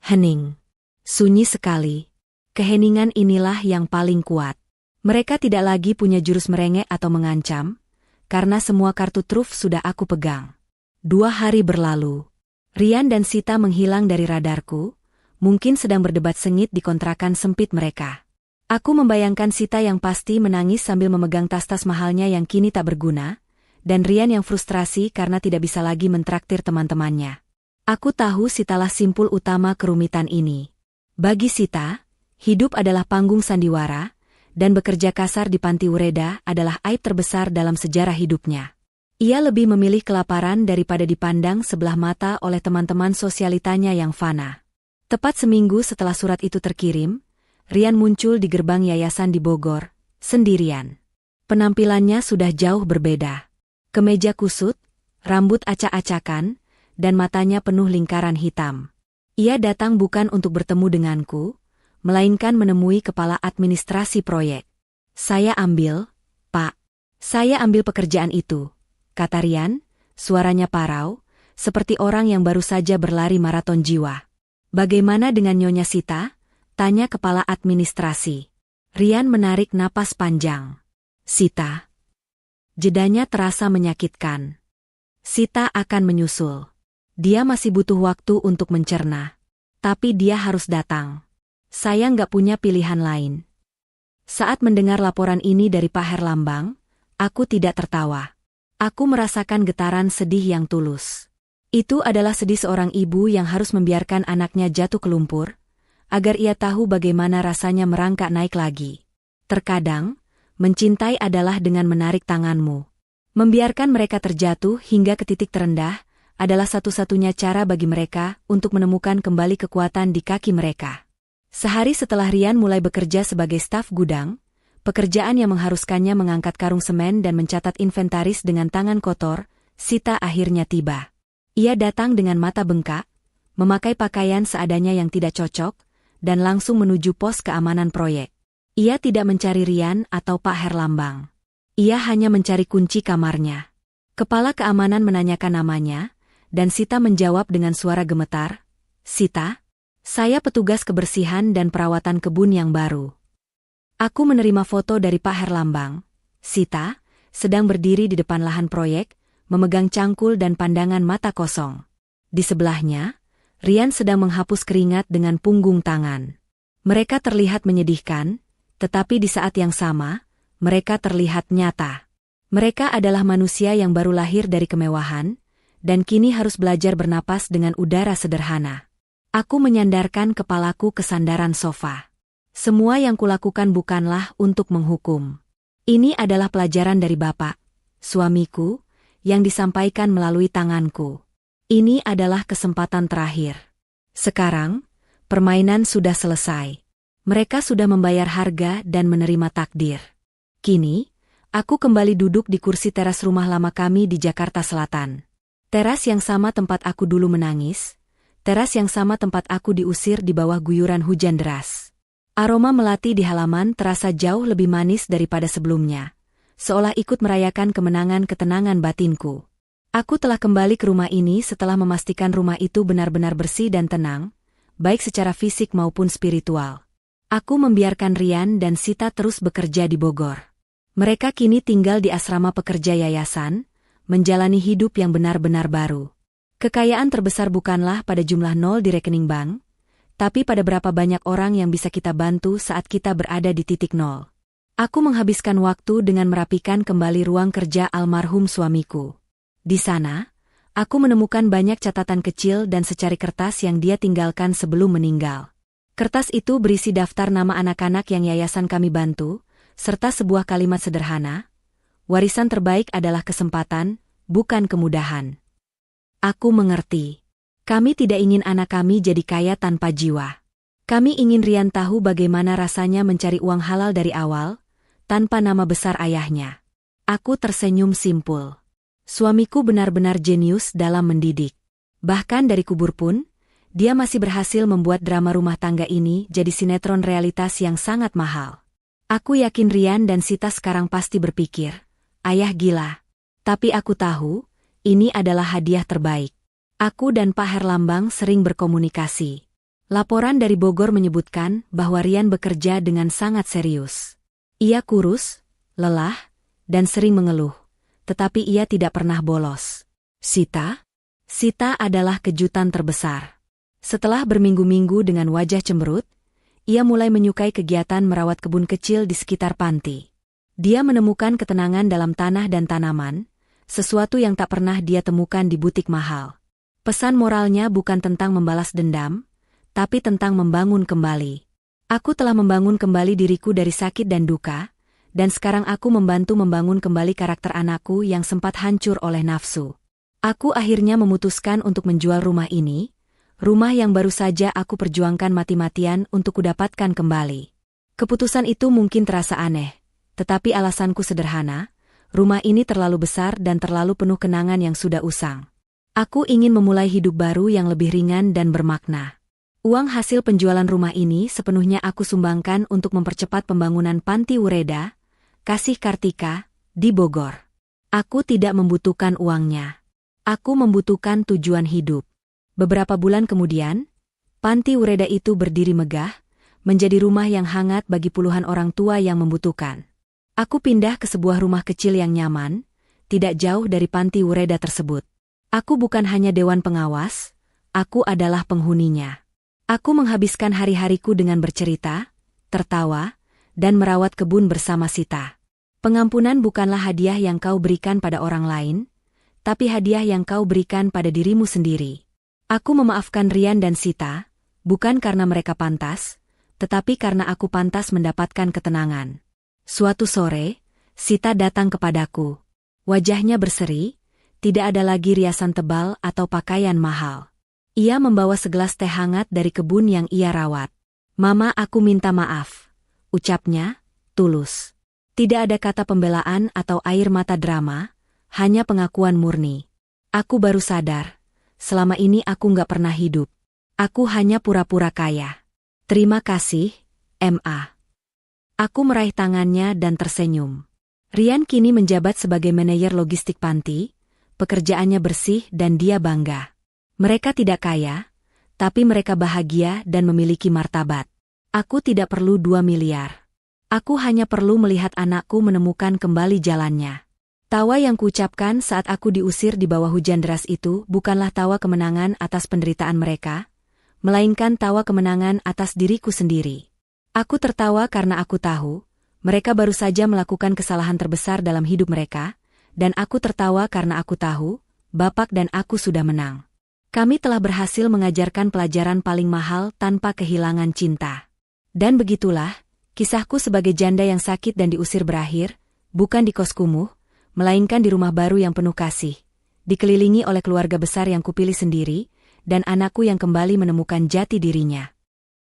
[SPEAKER 1] Hening. Sunyi sekali. Keheningan inilah yang paling kuat. Mereka tidak lagi punya jurus merengek atau mengancam, karena semua kartu truf sudah aku pegang. 2 hari berlalu. Rian dan Sita menghilang dari radarku, mungkin sedang berdebat sengit di kontrakan sempit mereka. Aku membayangkan Sita yang pasti menangis sambil memegang tas-tas mahalnya yang kini tak berguna, dan Rian yang frustrasi karena tidak bisa lagi mentraktir teman-temannya. Aku tahu Sitalah simpul utama kerumitan ini. Bagi Sita, hidup adalah panggung sandiwara, dan bekerja kasar di panti Ureda adalah aib terbesar dalam sejarah hidupnya. Ia lebih memilih kelaparan daripada dipandang sebelah mata oleh teman-teman sosialitanya yang fana. Tepat seminggu setelah surat itu terkirim, Rian muncul di gerbang yayasan di Bogor, sendirian. Penampilannya sudah jauh berbeda. Kemeja kusut, rambut acak-acakan, dan matanya penuh lingkaran hitam. Ia datang bukan untuk bertemu denganku, melainkan menemui kepala administrasi proyek. "Saya ambil, Pak. Saya ambil pekerjaan itu," kata Rian, suaranya parau, seperti orang yang baru saja berlari maraton jiwa. "Bagaimana dengan Nyonya Sita?" tanya kepala administrasi. Rian menarik napas panjang. "Sita." Jedanya terasa menyakitkan. Sita akan menyusul. Dia masih butuh waktu untuk mencerna. Tapi dia harus datang. Saya nggak punya pilihan lain. Saat mendengar laporan ini dari Pak Herlambang, aku tidak tertawa. Aku merasakan getaran sedih yang tulus. Itu adalah sedih seorang ibu yang harus membiarkan anaknya jatuh ke lumpur, agar ia tahu bagaimana rasanya merangkak naik lagi. Terkadang, mencintai adalah dengan menarik tanganmu. Membiarkan mereka terjatuh hingga ke titik terendah adalah satu-satunya cara bagi mereka untuk menemukan kembali kekuatan di kaki mereka. Sehari setelah Rian mulai bekerja sebagai staf gudang, pekerjaan yang mengharuskannya mengangkat karung semen dan mencatat inventaris dengan tangan kotor, Sita akhirnya tiba. Ia datang dengan mata bengkak, memakai pakaian seadanya yang tidak cocok, dan langsung menuju pos keamanan proyek. Ia tidak mencari Rian atau Pak Herlambang. Ia hanya mencari kunci kamarnya. Kepala keamanan menanyakan namanya, dan Sita menjawab dengan suara gemetar, "Sita? Saya petugas kebersihan dan perawatan kebun yang baru." Aku menerima foto dari Pak Herlambang. Sita, sedang berdiri di depan lahan proyek, memegang cangkul dan pandangan mata kosong. Di sebelahnya, Rian sedang menghapus keringat dengan punggung tangan. Mereka terlihat menyedihkan, tetapi di saat yang sama, mereka terlihat nyata. Mereka adalah manusia yang baru lahir dari kemewahan, dan kini harus belajar bernapas dengan udara sederhana. Aku menyandarkan kepalaku ke sandaran sofa. Semua yang kulakukan bukanlah untuk menghukum. Ini adalah pelajaran dari Bapak, suamiku, yang disampaikan melalui tanganku. Ini adalah kesempatan terakhir. Sekarang, permainan sudah selesai. Mereka sudah membayar harga dan menerima takdir. Kini, aku kembali duduk di kursi teras rumah lama kami di Jakarta Selatan. Teras yang sama tempat aku dulu menangis, teras yang sama tempat aku diusir di bawah guyuran hujan deras. Aroma melati di halaman terasa jauh lebih manis daripada sebelumnya, seolah ikut merayakan kemenangan ketenangan batinku. Aku telah kembali ke rumah ini setelah memastikan rumah itu benar-benar bersih dan tenang, baik secara fisik maupun spiritual. Aku membiarkan Rian dan Sita terus bekerja di Bogor. Mereka kini tinggal di asrama pekerja yayasan, menjalani hidup yang benar-benar baru. Kekayaan terbesar bukanlah pada jumlah nol di rekening bank, tapi pada berapa banyak orang yang bisa kita bantu saat kita berada di titik nol. Aku menghabiskan waktu dengan merapikan kembali ruang kerja almarhum suamiku. Di sana, aku menemukan banyak catatan kecil dan secari kertas yang dia tinggalkan sebelum meninggal. Kertas itu berisi daftar nama anak-anak yang yayasan kami bantu, serta sebuah kalimat sederhana, "Warisan terbaik adalah kesempatan, bukan kemudahan." Aku mengerti. Kami tidak ingin anak kami jadi kaya tanpa jiwa. Kami ingin Rian tahu bagaimana rasanya mencari uang halal dari awal, tanpa nama besar ayahnya. Aku tersenyum simpul. Suamiku benar-benar jenius dalam mendidik. Bahkan dari kubur pun, dia masih berhasil membuat drama rumah tangga ini jadi sinetron realitas yang sangat mahal. Aku yakin Rian dan Sita sekarang pasti berpikir, "Ayah gila." Tapi aku tahu, ini adalah hadiah terbaik. Aku dan Pak Herlambang sering berkomunikasi. Laporan dari Bogor menyebutkan bahwa Rian bekerja dengan sangat serius. Ia kurus, lelah, dan sering mengeluh, tetapi ia tidak pernah bolos. Sita adalah kejutan terbesar. Setelah berminggu-minggu dengan wajah cemberut, ia mulai menyukai kegiatan merawat kebun kecil di sekitar panti. Dia menemukan ketenangan dalam tanah dan tanaman, sesuatu yang tak pernah dia temukan di butik mahal. Pesan moralnya bukan tentang membalas dendam, tapi tentang membangun kembali. Aku telah membangun kembali diriku dari sakit dan duka, dan sekarang aku membantu membangun kembali karakter anakku yang sempat hancur oleh nafsu. Aku akhirnya memutuskan untuk menjual rumah ini, rumah yang baru saja aku perjuangkan mati-matian untuk kudapatkan kembali. Keputusan itu mungkin terasa aneh, tetapi alasanku sederhana, rumah ini terlalu besar dan terlalu penuh kenangan yang sudah usang. Aku ingin memulai hidup baru yang lebih ringan dan bermakna. Uang hasil penjualan rumah ini sepenuhnya aku sumbangkan untuk mempercepat pembangunan Panti Wureda, Kasih Kartika, di Bogor. Aku tidak membutuhkan uangnya. Aku membutuhkan tujuan hidup. Beberapa bulan kemudian, Panti Wureda itu berdiri megah, menjadi rumah yang hangat bagi puluhan orang tua yang membutuhkan. Aku pindah ke sebuah rumah kecil yang nyaman, tidak jauh dari Panti Wureda tersebut. Aku bukan hanya dewan pengawas, aku adalah penghuninya. Aku menghabiskan hari-hariku dengan bercerita, tertawa, dan merawat kebun bersama Sita. Pengampunan bukanlah hadiah yang kau berikan pada orang lain, tapi hadiah yang kau berikan pada dirimu sendiri. Aku memaafkan Rian dan Sita, bukan karena mereka pantas, tetapi karena aku pantas mendapatkan ketenangan. Suatu sore, Sita datang kepadaku. Wajahnya berseri, tidak ada lagi riasan tebal atau pakaian mahal. Ia membawa segelas teh hangat dari kebun yang ia rawat. "Mama, aku minta maaf," ucapnya, tulus. Tidak ada kata pembelaan atau air mata drama, hanya pengakuan murni. "Aku baru sadar, selama ini aku nggak pernah hidup. Aku hanya pura-pura kaya. Terima kasih, Ma." Aku meraih tangannya dan tersenyum. Rian kini menjabat sebagai manajer logistik panti, pekerjaannya bersih dan dia bangga. Mereka tidak kaya, tapi mereka bahagia dan memiliki martabat. Aku tidak perlu 2 miliar. Aku hanya perlu melihat anakku menemukan kembali jalannya. Tawa yang kuucapkan saat aku diusir di bawah hujan deras itu bukanlah tawa kemenangan atas penderitaan mereka, melainkan tawa kemenangan atas diriku sendiri. Aku tertawa karena aku tahu, mereka baru saja melakukan kesalahan terbesar dalam hidup mereka, dan aku tertawa karena aku tahu, Bapak dan aku sudah menang. Kami telah berhasil mengajarkan pelajaran paling mahal tanpa kehilangan cinta. Dan begitulah, kisahku sebagai janda yang sakit dan diusir berakhir, bukan di kos kumuh, melainkan di rumah baru yang penuh kasih, dikelilingi oleh keluarga besar yang kupilih sendiri, dan anakku yang kembali menemukan jati dirinya.